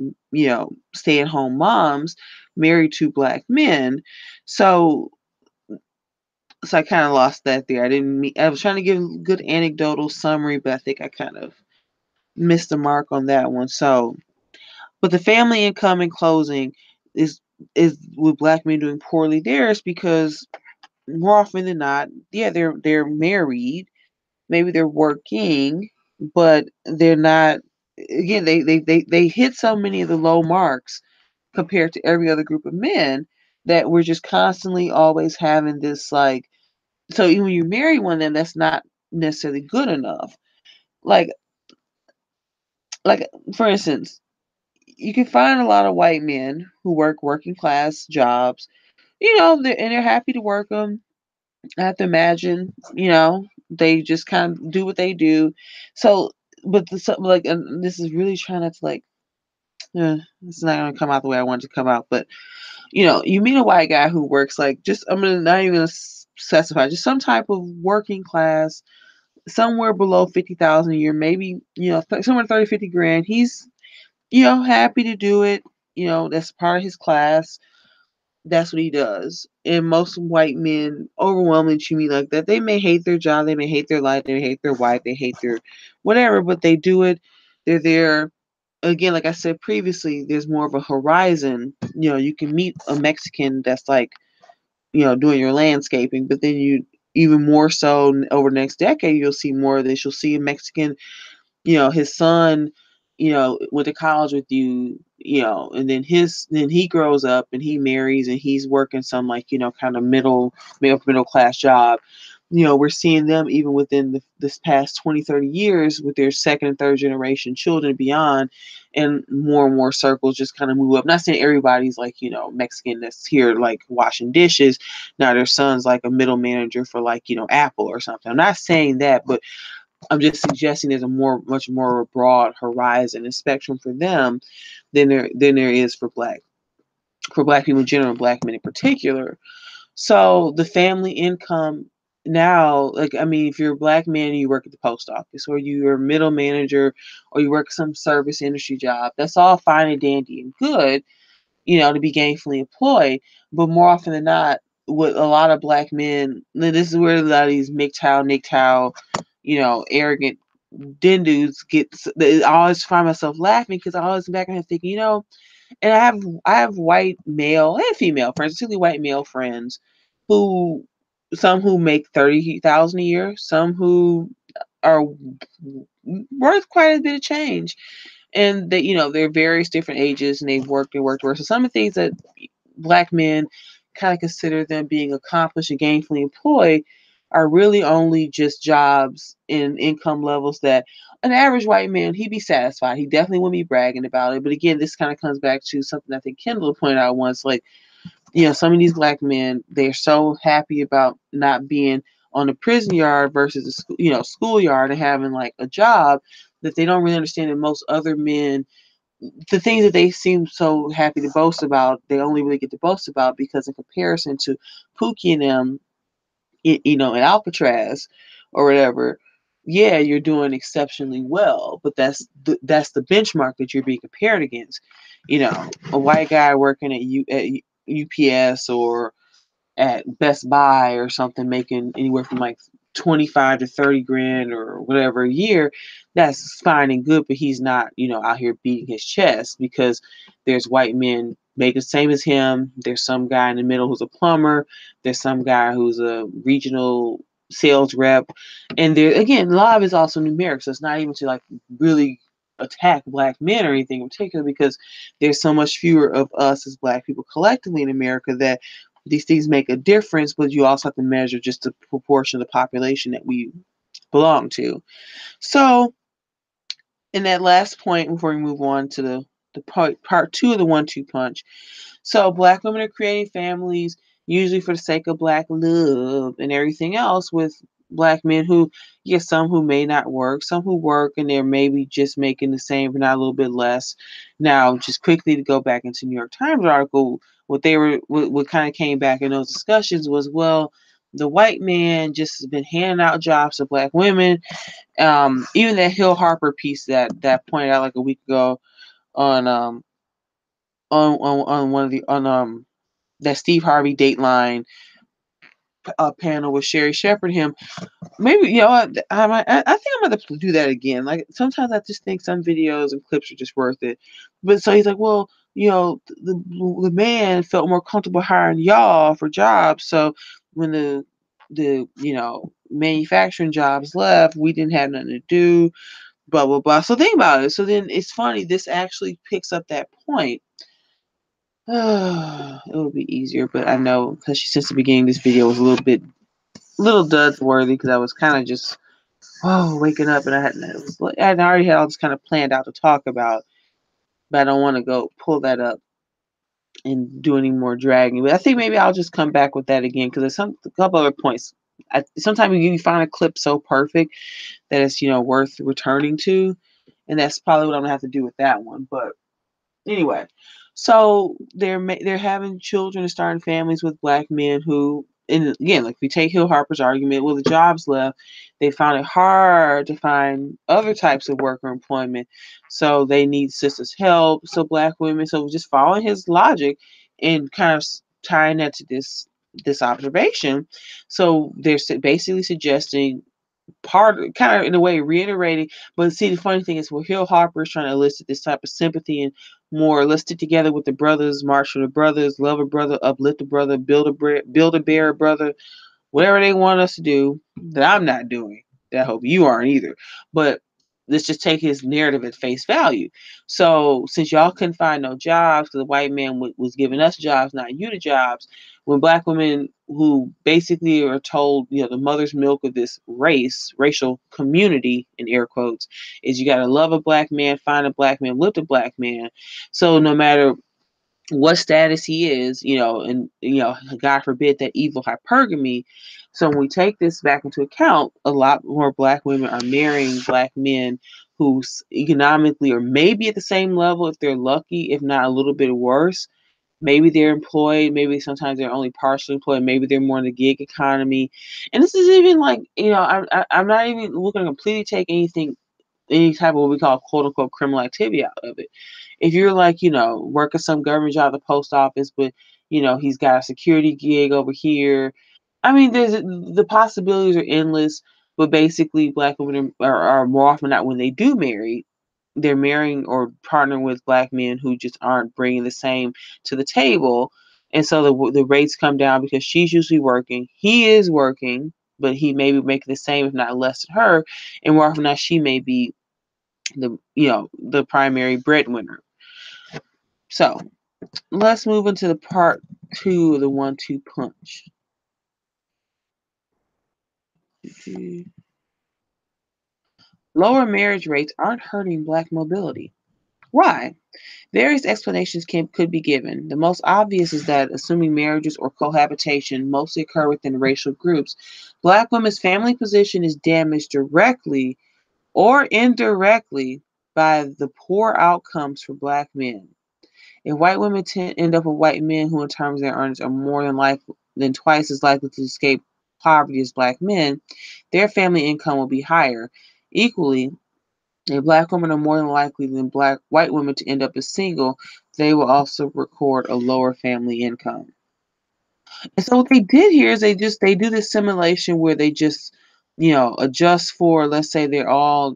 stay at home moms married to black men. So I kind of lost that there. I was trying to give a good anecdotal summary, but I think I kind of missed the mark on that one. So, but the family income in closing is with black men doing poorly there is because more often than not, yeah, they're married, maybe they're working, but they're not. Again, they hit so many of the low marks compared to every other group of men that we're just constantly always having this like. So even when you marry one of them, that's not necessarily good enough. Like like for instance, you can find a lot of white men who work working class jobs, and they're happy to work them. I have to imagine, they just kind of do what they do. So, but like, and this is really trying not to like, it's not gonna come out the way I want it to come out. But you meet a white guy who works like just I'm gonna not even gonna specify just some type of working class, somewhere below 50,000 a year, maybe somewhere 30, 50 grand. He's happy to do it. That's part of his class. That's what he does. And most white men, overwhelmingly to me like that, they may hate their job, they may hate their life, they may hate their wife, they hate their whatever, but they do it. They're there. Again, like I said previously, there's more of a horizon. You can meet a Mexican that's like, doing your landscaping, but then you even more so over the next decade, you'll see more of this. You'll see a Mexican, his son, went to college with you, and then he grows up and he marries and he's working some like, kind of middle class job. We're seeing them even within this past 20, 30 years with their second and third generation children beyond, and more circles just kind of move up. Not saying everybody's like, Mexican that's here like washing dishes. Now their son's like a middle manager for like, Apple or something. I'm not saying that, but I'm just suggesting there's a much more broad horizon and spectrum for them than there is for black people in general, black men in particular. So the family income now, like I mean, if you're a black man and you work at the post office, or you're a middle manager, or you work some service industry job, that's all fine and dandy and good, to be gainfully employed. But more often than not, with a lot of black men, this is where a lot of these MGTOW, arrogant den dudes get. I always find myself laughing because I always back in here thinking, and I have white male and female friends, particularly white male friends, who some who make 30,000 a year, some who are worth quite a bit of change, and that they're various different ages and they've worked. So some of the things that black men kind of consider them being accomplished and gainfully employed are really only just jobs and income levels that an average white man, he'd be satisfied. He definitely wouldn't be bragging about it. But again, this kind of comes back to something I think Kendall pointed out once, like, some of these black men, they're so happy about not being on the prison yard versus the schoolyard and having like a job, that they don't really understand that most other men, the things that they seem so happy to boast about, they only really get to boast about because in comparison to Pookie and them, in Alcatraz or whatever, yeah, you're doing exceptionally well, but that's the benchmark that you're being compared against. A white guy working at UPS or at Best Buy or something, making anywhere from like 25 to 30 grand or whatever a year, that's fine and good, but he's not, out here beating his chest because there's white men make the same as him. There's some guy in the middle who's a plumber. There's some guy who's a regional sales rep. And there, again, a lot of it's also numeric. So it's not even to like really attack black men or anything in particular, because there's so much fewer of us as black people collectively in America that these things make a difference, but you also have to measure just the proportion of the population that we belong to. So, in that last point, before we move on to the part two of the 1-2 punch. So, black women are creating families usually for the sake of black love and everything else, with black men who, yes, some who may not work, some who work and they're maybe just making the same, but not a little bit less. Now, just quickly to go back into New York Times article, what kind of came back in those discussions was, well, the white man just has been handing out jobs to black women. Even that Hill Harper piece that pointed out like a week ago on on one of the on that Steve Harvey Dateline panel with Sherry Shepherd him. Maybe I think I'm gonna do that again. Like sometimes I just think some videos and clips are just worth it. But so he's like, well, the man felt more comfortable hiring y'all for jobs. So when the manufacturing jobs left, we didn't have nothing to do. Blah blah blah. So think about it. So then it's funny. This actually picks up that point. It would be easier, but I know because since the beginning, this video was a little duds worthy because I was kind of just waking up and I already had all this kind of planned out to talk about, but I don't want to go pull that up and do any more dragging. But I think maybe I'll just come back with that again because there's a couple other points. Sometimes you find a clip so perfect that it's worth returning to, and that's probably what I'm gonna have to do with that one. But anyway, so they're having children and starting families with black men who, and again, like if we take Hill Harper's argument, well, the jobs left, they found it hard to find other types of work or employment, so they need sisters' help. So black women, so just following his logic and kind of tying that to this observation. So they're basically suggesting kind of in a way reiterating, but see, the funny thing is, well, Hill Harper is trying to elicit this type of sympathy and more, let's stick together with the brothers, march for the brothers, love a brother, uplift a brother, build a bear brother, whatever they want us to do that I'm not doing, that I hope you aren't either. But let's just take his narrative at face value. So since y'all couldn't find no jobs because the white man was giving us jobs, not you the jobs, when black women who basically are told, the mother's milk of this racial community in air quotes, is you got to love a black man, find a black man, live a black man. So no matter what status he is, and God forbid that evil hypergamy. So when we take this back into account, a lot more black women are marrying black men who economically or maybe at the same level if they're lucky, if not a little bit worse. Maybe they're employed, maybe sometimes they're only partially employed, maybe they're more in the gig economy. And this is even like, I'm not even looking to completely take any type of what we call quote unquote criminal activity out of it. If you're like, working some government job at the post office, but he's got a security gig over here. I mean, the possibilities are endless, but basically black women are more often than not when they do marry, they're marrying or partnering with black men who just aren't bringing the same to the table. And so the rates come down because she's usually working. He is working, but he may be making the same, if not less than her. And more often than not, she may be the primary breadwinner. So let's move into the part 2 of the 1-2 punch. Lower marriage rates aren't hurting black mobility. Why? Various explanations could be given. The most obvious is that, assuming marriages or cohabitation mostly occur within racial groups, black women's family position is damaged directly or indirectly by the poor outcomes for black men. If white women end up with white men who, in terms of their earnings, are more than twice as likely to escape poverty as black men, their family income will be higher. Equally, if black women are more than likely than white women to end up as single, they will also record a lower family income. And so what they did here is they do this simulation where they just, adjust for, let's say they're all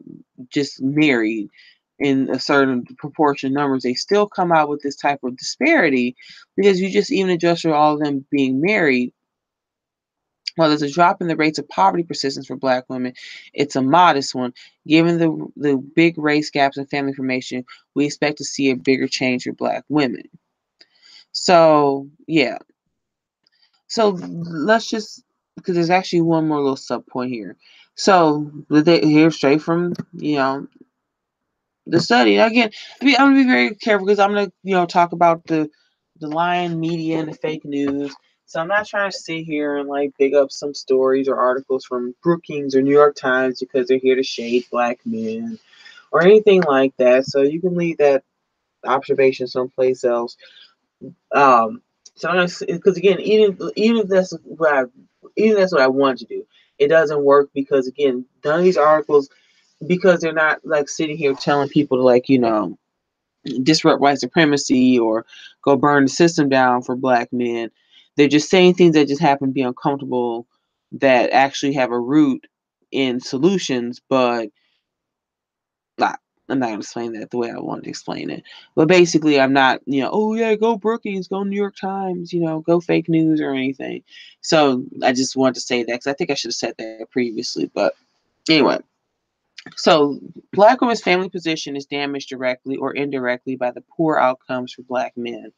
just married in a certain proportion numbers. They still come out with this type of disparity because you just even adjust for all of them being married. While there's a drop in the rates of poverty persistence for black women, it's a modest one. Given the big race gaps in family formation, we expect to see a bigger change for black women. So, yeah. So let's just, because there's actually one more little sub point here. So here straight from the study. Now, again, I'm gonna be very careful because I'm gonna talk about the lying media and the fake news. So I'm not trying to sit here and like big up some stories or articles from Brookings or New York Times because they're here to shade black men or anything like that. So you can leave that observation someplace else. Um, so I'm because again, even if that's what I even if that's what I want to do, it doesn't work because again, none of these articles because they're not like sitting here telling people to like disrupt white supremacy or go burn the system down for black men. They're just saying things that just happen to be uncomfortable that actually have a root in solutions, but not. I'm not going to explain that the way I wanted to explain it. But basically, I'm not, oh yeah, go Brookings, go New York Times, go fake news or anything. So I just wanted to say that because I think I should have said that previously. But anyway, so black women's family position is damaged directly or indirectly by the poor outcomes for black men.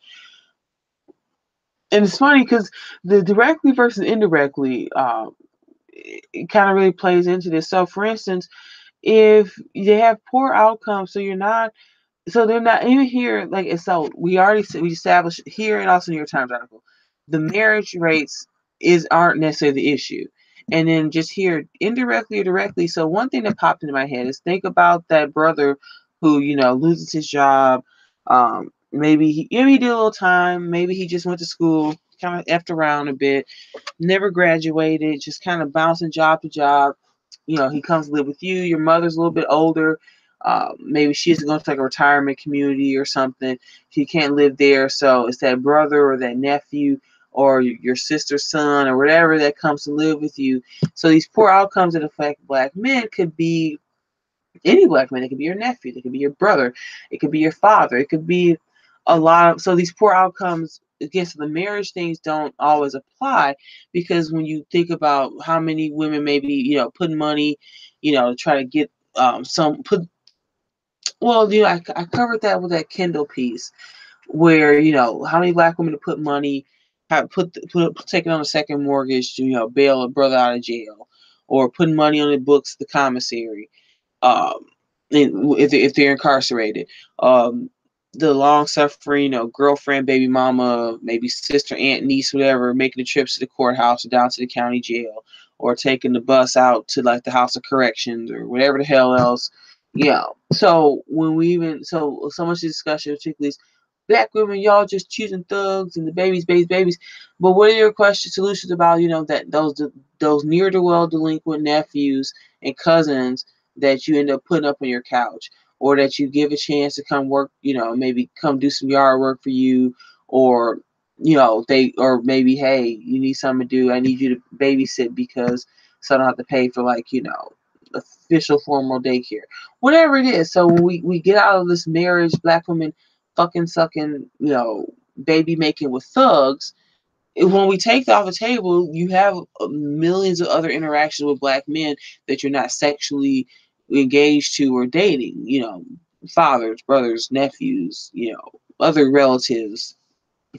And it's funny because the directly versus indirectly, it kind of really plays into this. So, for instance, if they have poor outcomes, so they're not even here. Like, so we established here and also New York Times article, the marriage rates aren't necessarily the issue. And then just here, indirectly or directly. So one thing that popped into my head is think about that brother who loses his job. Maybe he did a little time. Maybe he just went to school, kind of effed around a bit, never graduated, just kind of bouncing job to job. He comes to live with you. Your mother's a little bit older. Maybe she's going to like a retirement community or something. She can't live there. So it's that brother or that nephew or your sister's son or whatever that comes to live with you. So these poor outcomes that affect black men could be any black man. It could be your nephew. It could be your brother. It could be your father. It could be so these poor outcomes against the marriage things don't always apply because when you think about how many women maybe putting money to try to get some put well I covered that with that Kindle piece where how many black women to put money have taking on a second mortgage to bail a brother out of jail or putting money on the books the commissary um, if they're incarcerated. The long suffering, girlfriend, baby mama, maybe sister, aunt, niece, whatever, making the trips to the courthouse or down to the county jail, or taking the bus out to like the house of corrections or whatever the hell else. So when we even so much discussion, particularly black women, y'all just choosing thugs and the babies. But what are your solutions about that those near to well delinquent nephews and cousins that you end up putting up on your couch, or that you give a chance to come work, maybe come do some yard work for you, or or maybe hey, you need something to do. I need you to babysit because so I don't have to pay for like official formal daycare, whatever it is. So when we get out of this marriage, black women fucking sucking, baby making with thugs. When we take that off the table, you have millions of other interactions with black men that you're not sexually engaged to or dating. Fathers, brothers, nephews, other relatives,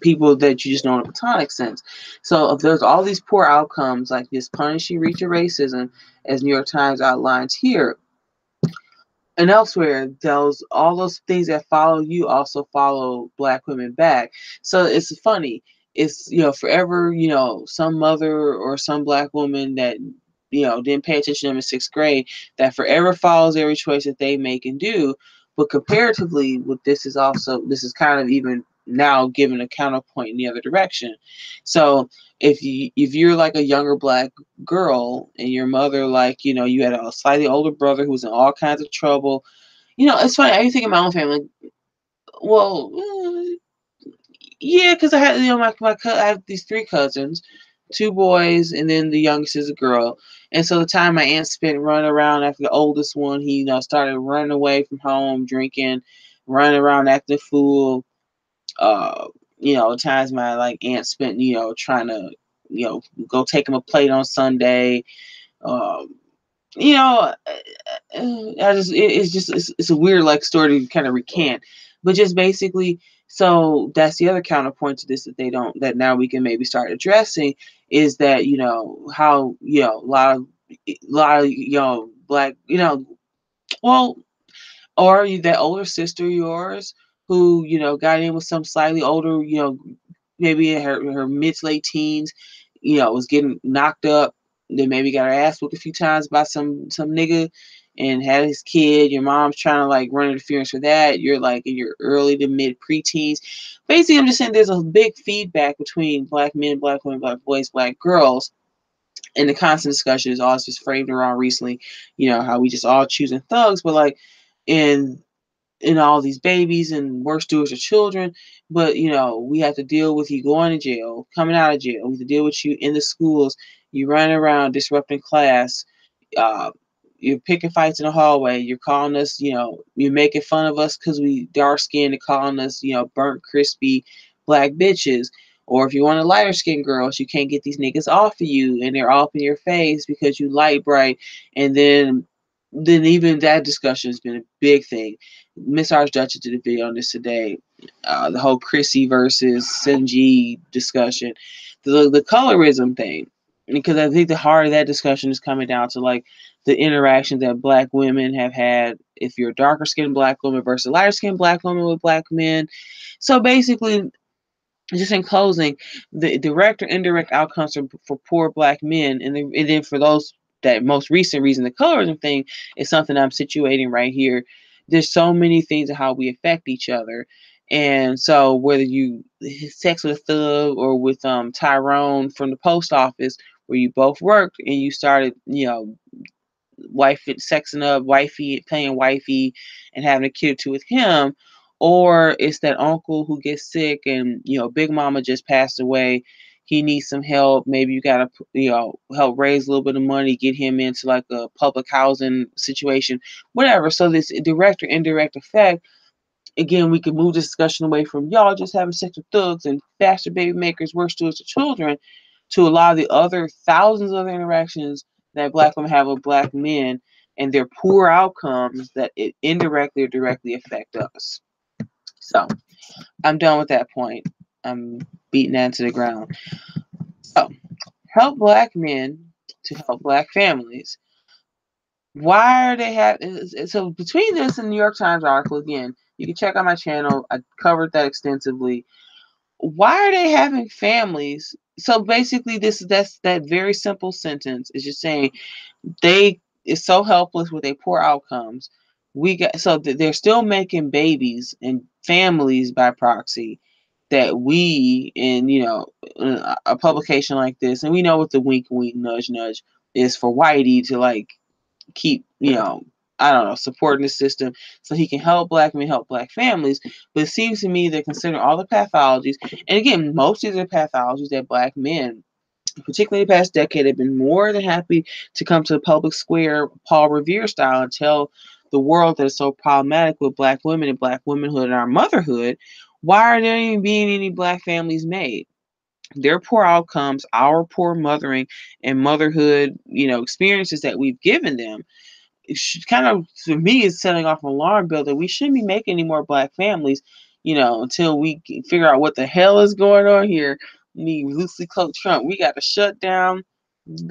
people that you just know in a platonic sense. So if there's all these poor outcomes like this punishing reach of racism, as New York Times outlines here, and elsewhere, all those things that follow you also follow black women back. So it's funny. It's forever some mother or some black woman that didn't pay attention to them in sixth grade that forever follows every choice that they make and do. But comparatively, what this is kind of even now given a counterpoint in the other direction. So if you're like a younger black girl and your mother like you had a slightly older brother who was in all kinds of trouble. It's funny. I think in my own family. Well, yeah, because I had I have these three cousins, two boys, and then the youngest is a girl. And so the time my aunt spent running around after the oldest one, he started running away from home, drinking, running around acting a fool. Uh, times my like aunt spent trying to go take him a plate on Sunday. Um, it's a weird like story to kind of recant, but just basically, so that's the other counterpoint to this that now we can maybe start addressing is that how a lot of black well, or that older sister of yours who got in with some slightly older maybe in her mid to late teens, was getting knocked up. Then maybe got her ass whooped a few times by some nigga and had his kid. Your mom's trying to like run interference for that. You're like in your early to mid preteens. Basically, I'm just saying there's a big feedback between black men, black women, black boys, black girls. And the constant discussion is always just framed around recently, how we just all choosing thugs, but like in all these babies and worse stewards of children. But we have to deal with you going to jail, coming out of jail. We have to deal with you in the schools, you running around disrupting class, uh, you're picking fights in the hallway. You're calling us, you're making fun of us because we dark skinned and calling us, burnt, crispy black bitches. Or if you want a lighter skinned girls, you can't get these niggas off of you and they're off in your face because you light bright. And then even that discussion has been a big thing. Miss Archduchess did a video on this today. The whole Chrissy versus Sinji discussion, the colorism thing, because I think the heart of that discussion is coming down to like the interactions that black women have had. If you're a darker skinned black woman versus lighter skinned black woman with black men, so basically, just in closing, the direct or indirect outcomes for poor black men, and then for those, that most recent reason, the colorism thing, is something I'm situating right here. There's so many things of how we affect each other. And so whether you sex with a thug or with Tyrone from the post office, where you both worked and you started, wife sexing up wifey, playing wifey, and having a kid or two with him, or it's that uncle who gets sick and Big Mama just passed away. He needs some help. Maybe you gotta help raise a little bit of money, get him into like a public housing situation, whatever. So this direct or indirect effect. Again, we could move the discussion away from y'all just having sex with thugs and bastard baby makers, worse stewards of children, to a lot of the other thousands of interactions that black women have with black men and their poor outcomes that it indirectly or directly affect us. So I'm done with that point. I'm beating that into the ground. So help black men to help black families. Why are they so between this and the New York Times article, again, you can check out my channel. I covered that extensively. Why are they having families? So basically, that's that very simple sentence is just saying they is so helpless with their poor outcomes. They're still making babies and families by proxy, that we in a publication like this, and we know what the wink wink nudge nudge is for Whitey to like keep I don't know, supporting the system so he can help black men, help black families. But it seems to me they're considering all the pathologies, and again, most of the pathologies that black men, particularly the past decade, have been more than happy to come to the public square, Paul Revere style, and tell the world that it's so problematic with black women and black womanhood and our motherhood. Why are there even being any black families made? Their poor outcomes, our poor mothering and motherhood, experiences that we've given them, kind of, to me, is setting off an alarm bell that we shouldn't be making any more black families, until we can figure out what the hell is going on here. Me loosely quote Trump, we got to shut down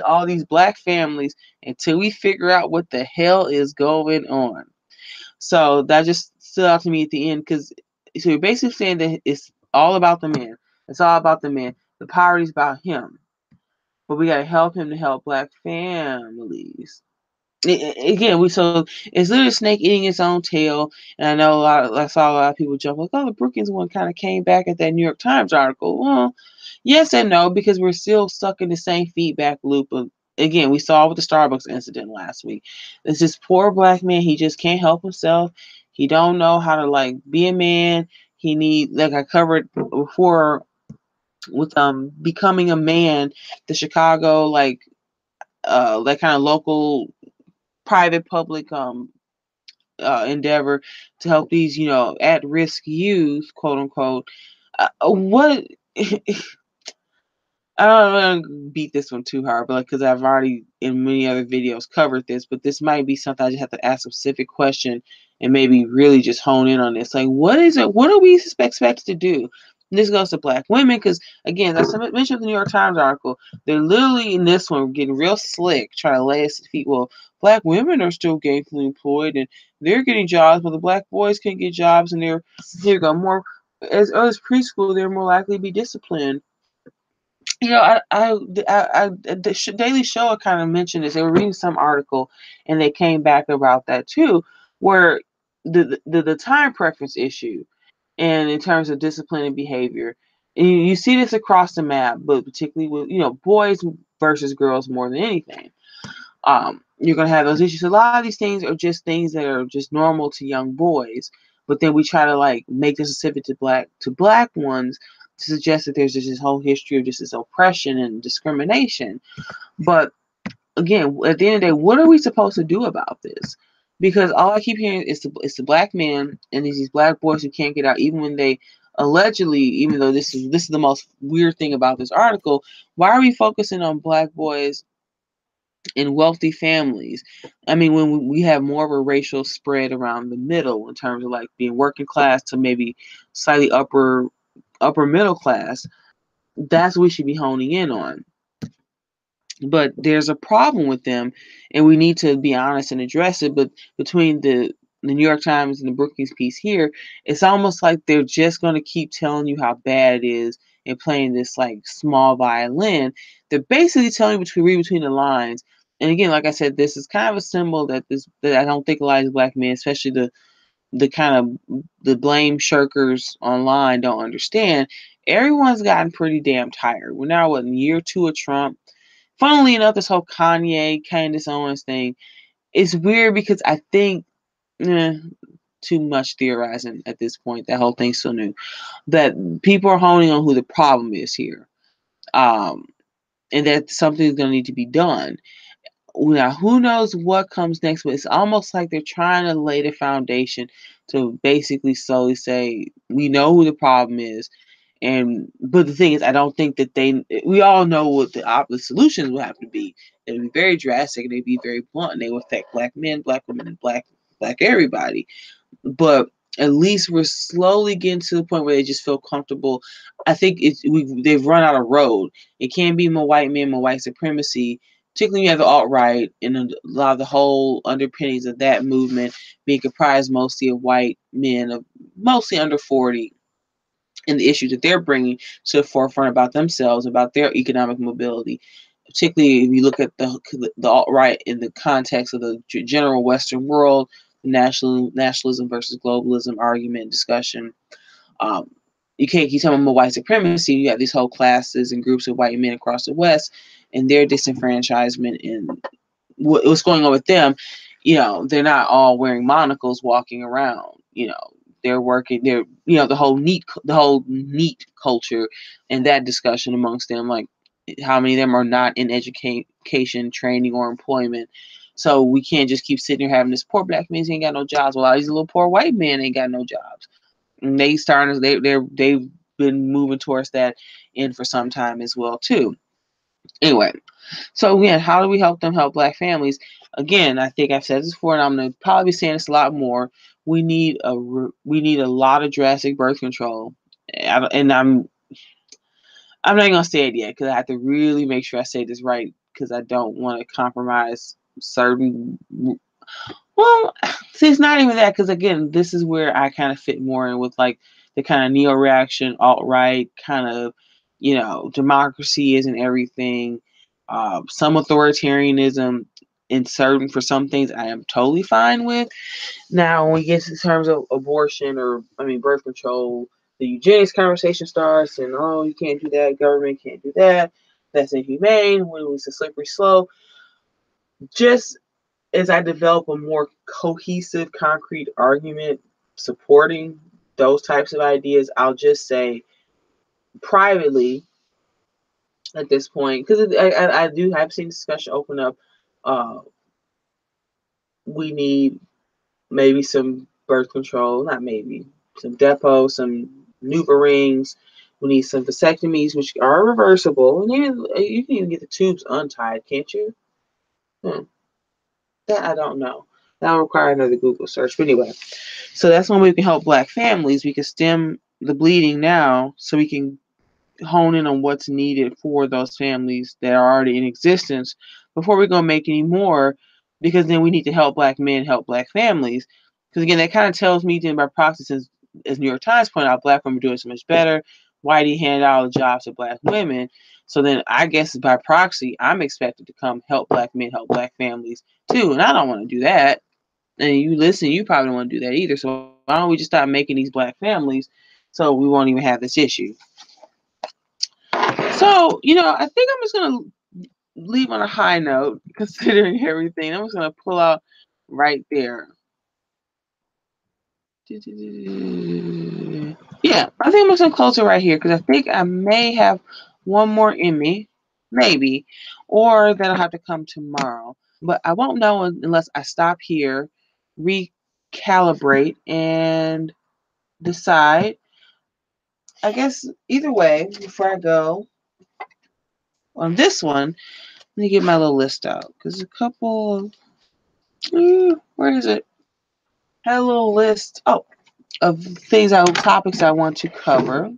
all these black families until we figure out what the hell is going on. So that just stood out to me at the end, because so you're basically saying that it's all about the man. It's all about the man. The poverty's about him. But we got to help him to help black families. Again, it's literally a snake eating its own tail. And I know I saw a lot of people jump like, oh, the Brookings one kind of came back at that New York Times article. Well, yes and no, because we're still stuck in the same feedback loop of, again, we saw with the Starbucks incident last week. It's this poor black man. He just can't help himself. He don't know how to like be a man. He need, like I covered before with becoming a man, the Chicago like that kind of local private public endeavor to help these at-risk youth, quote unquote. What I don't want to beat this one too hard, but because I've already in many other videos covered this, but this might be something I just have to ask a specific question and maybe really just hone in on this. Like, what is it? What are we expected to do? And this goes to black women because, again, as I mentioned in the New York Times article, they're literally in this one getting real slick, trying to lay us to feet. Well, black women are still gainfully employed and they're getting jobs, but the black boys can't get jobs, and they're here you go more as early as preschool, they're more likely to be disciplined. The Daily Show kind of mentioned this. They were reading some article, and they came back about that too, where the time preference issue, and in terms of discipline and behavior, and you see this across the map, but particularly with boys versus girls more than anything. You're gonna have those issues. A lot of these things are just things that are just normal to young boys, but then we try to like make this specific to black ones to suggest that there's just this whole history of just this oppression and discrimination. But again, at the end of the day, what are we supposed to do about this? Because all I keep hearing is the black men and these black boys who can't get out, even when they allegedly, even though this is the most weird thing about this article. Why are we focusing on black boys in wealthy families? I mean, when we have more of a racial spread around the middle in terms of like being working class to maybe slightly upper middle class, that's what we should be honing in on. But there's a problem with them, and we need to be honest and address it. But between the New York Times and the Brookings piece here, it's almost like they're just going to keep telling you how bad it is and playing this like small violin. They're basically telling you read between the lines. And again, like I said, this is kind of a symbol that I don't think a lot of these black men, especially the kind of the blame shirkers online, don't understand. Everyone's gotten pretty damn tired. We're now in year 2 of Trump. Funnily enough, this whole Kanye, Candace Owens thing is weird because I think too much theorizing at this point. That whole thing's so new. That people are honing on who the problem is here. And that something's going to need to be done. Now, who knows what comes next, but it's almost like they're trying to lay the foundation to basically slowly say, we know who the problem is. But the thing is, I don't think that we all know what the solutions will have to be. They'll be very drastic and they'll be very blunt, and they will affect black men, black women, and black everybody. But at least we're slowly getting to the point where they just feel comfortable. I think they've run out of road. It can't be more white men, more white supremacy. Particularly, you have the alt-right and a lot of the whole underpinnings of that movement being comprised mostly of white men, of mostly under 40, and the issues that they're bringing to the forefront about themselves, about their economic mobility. Particularly if you look at the alt-right in the context of the general Western world, the nationalism versus globalism argument discussion. Um, you can't keep talking about white supremacy. You have these whole classes and groups of white men across the West and their disenfranchisement and what's going on with them. They're not all wearing monocles walking around. They're working. The whole neat culture and that discussion amongst them, like how many of them are not in education, training, or employment. So we can't just keep sitting here having this poor black man ain't got no jobs. Well, these little poor white men ain't got no jobs. And they've been moving towards that in for some time as well too. Anyway, so again, how do we help them help black families? Again, I think I've said this before, and I'm going to probably be saying this a lot more. We need a lot of drastic birth control, and I'm not going to say it yet because I have to really make sure I say this right because I don't want to compromise certain. Well, see, it's not even that because again, this is where I kind of fit more in with like the kind of neo reaction, alt right kind of, democracy isn't everything. Some authoritarianism for some things I am totally fine with. Now, when we get to terms of abortion or birth control, the eugenics conversation starts, and oh, you can't do that. Government can't do that. That's inhumane. When it's a slippery slope. Just as I develop a more cohesive, concrete argument supporting those types of ideas, I'll just say privately at this point, because I've seen discussion open up. We need maybe some birth control, not maybe, some depot, some NuvaRings. We need some vasectomies, which are reversible. And you can even get the tubes untied, can't you? That I don't know. That'll require another Google search. But anyway, so that's when we can help black families. We can stem the bleeding now so we can hone in on what's needed for those families that are already in existence before we go make any more, because then we need to help black men help black families. Because again, that kind of tells me then by proxy, since as New York Times pointed out, black women are doing so much better. Why do you hand out all the jobs to black women? So then I guess by proxy, I'm expected to come help black men, help black families too. And I don't want to do that. And you listen, you probably don't want to do that either. So why don't we just start making these black families so we won't even have this issue? So, I think I'm just going to leave on a high note, considering everything. I'm just going to pull out right there. Yeah, I think I'm just going to close it right here because I think I may have one more in me, maybe, or that'll have to come tomorrow. But I won't know unless I stop here, recalibrate, and decide. I guess either way, before I go on this one, let me get my little list out because a couple. Where is it? Had a little list. Oh, of topics I want to cover.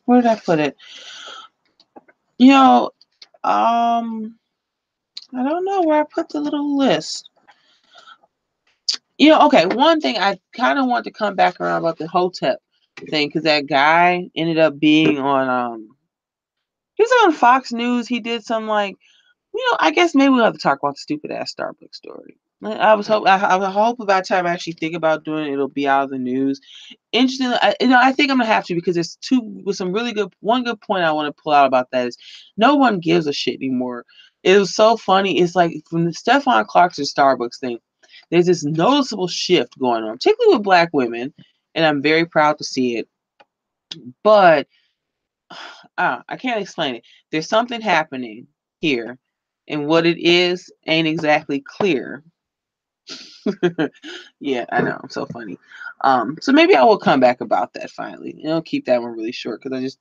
Where did I put it? I don't know where I put the little list. Okay, one thing I kind of want to come back around about the Hotep thing because that guy ended up being on he was on Fox News. He did some I guess maybe we'll have to talk about the stupid ass Starbucks story. I hope by the time I actually think about doing it, it'll be out of the news. Interesting. I think I'm gonna have to because there's one good point I want to pull out about that is no one gives a shit anymore. It was so funny. It's like from the Stephon Clarkson Starbucks thing, there's this noticeable shift going on, particularly with black women, and I'm very proud to see it. But I can't explain it. There's something happening here, and what it is ain't exactly clear. Yeah, I know. I'm so funny. So maybe I will come back about that finally. Keep that one really short because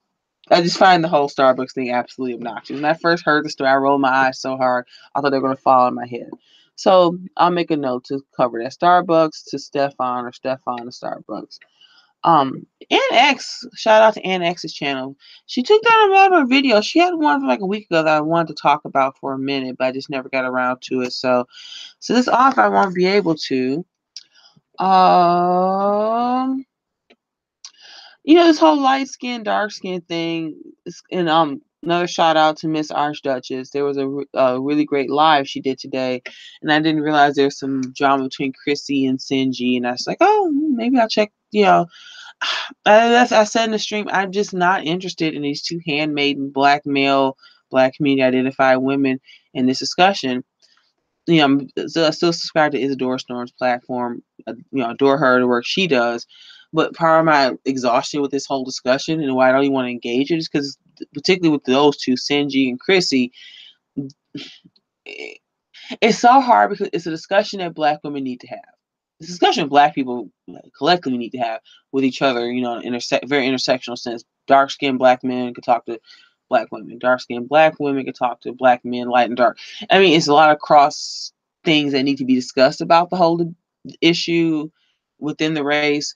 I just find the whole Starbucks thing absolutely obnoxious. When I first heard the story, I rolled my eyes so hard I thought they were gonna fall on my head. So I'll make a note to cover that Starbucks to Stefan or Stefan to Starbucks. Ann X, shout out to Ann X's channel. She took down another video. She had one from like a week ago that I wanted to talk about for a minute, but I just never got around to it. So this off I won't be able to. This whole light skin, dark skin thing, and another shout out to Miss Archduchess. There was a really great live she did today, and I didn't realize there's some drama between Chrissy and Sinji, and I was like, oh, maybe I'll check. I said in the stream, I'm just not interested in these two handmaiden black male, black community identified women in this discussion. I'm still subscribed to Isadora Storm's platform. Adore her, the work she does. But part of my exhaustion with this whole discussion and why I don't even want to engage it is because, particularly with those two, Sinji and Chrissy, it's so hard because it's a discussion that black women need to have. It's a discussion black people collectively need to have with each other, in a very intersectional sense. Dark-skinned black men could talk to black women. Dark-skinned black women could talk to black men, light and dark. I mean, it's a lot of cross things that need to be discussed about the whole issue within the race.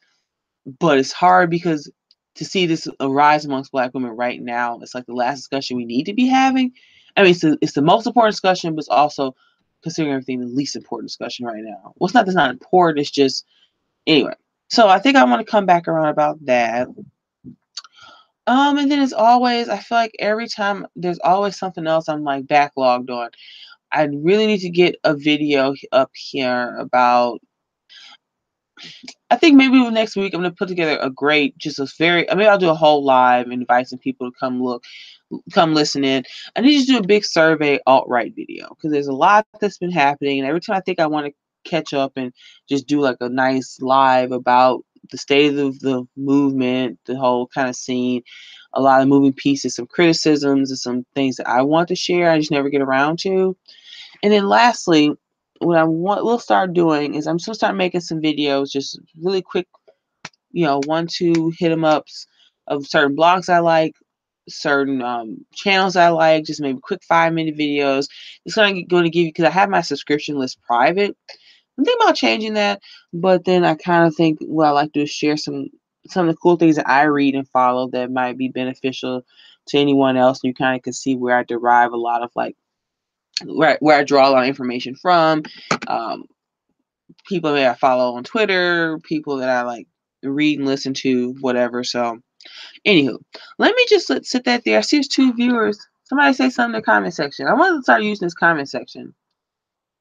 But it's hard because to see this arise amongst black women right now, it's like the last discussion we need to be having. I mean, it's the most important discussion, but it's also, considering everything, the least important discussion right now. Well, it's not that's not important. It's just anyway. So I think I want to come back around about that. And then as always, I feel like every time there's always something else I'm like backlogged on. I really need to get a video up here about. I think maybe next week I'm gonna put together maybe I'll do a whole live inviting people to come listen in. I need to do a big survey alt-right video because there's a lot that's been happening, and every time I think I want to catch up and just do like a nice live about the state of the movement, the whole kind of scene, a lot of moving pieces, some criticisms, and some things that I want to share, I just never get around to. And then lastly, what we'll start doing is I'm just gonna start making some videos, just really quick, 1-2 hit 'em ups of certain blogs I like, certain channels I like, just maybe quick 5-minute videos. It's going to give you, because I have my subscription list private. I'm thinking about changing that, but then I kind of think what I like to do is share some of the cool things that I read and follow that might be beneficial to anyone else. You kind of can see where I derive a lot of like where I draw a lot of information from. Um, People that I follow on Twitter, people that I like read and listen to, whatever. So, anywho, let me just sit that there. I see there's 2 viewers. Somebody say something in the comment section. I want to start using this comment section.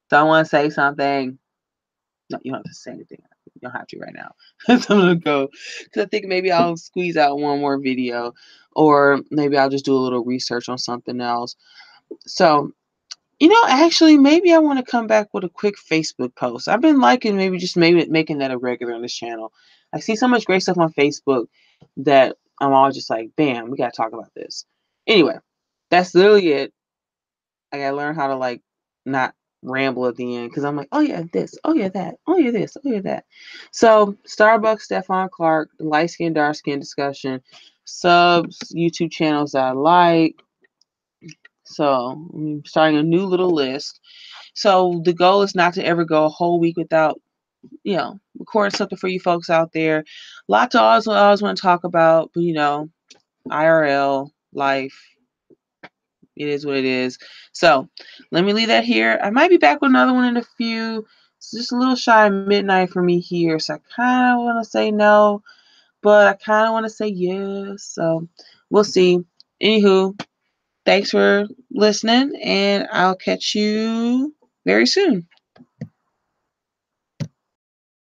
So I want to say something. No, you don't have to say anything. You don't have to right now. So I'm gonna go because I think maybe I'll squeeze out one more video, or maybe I'll just do a little research on something else. So actually, maybe I want to come back with a quick Facebook post. I've been liking maybe making that a regular on this channel. I see so much great stuff on Facebook that I'm always just like, bam, we gotta talk about this. Anyway, that's literally it. I gotta learn how to like not ramble at the end because I'm like, oh yeah, this, oh yeah, that, oh yeah, this, oh yeah, that. So Starbucks, Stephon Clark, light skin, dark skin discussion, subs, YouTube channels that I like. So I'm starting a new little list. So the goal is not to ever go a whole week without, recording something for you folks out there. Lots of always want to talk about, but IRL life. It is what it is. So let me leave that here. I might be back with another one in a few. It's just a little shy of midnight for me here. So I kind of want to say no, but I kind of want to say yes. So we'll see. Anywho, thanks for listening, and I'll catch you very soon.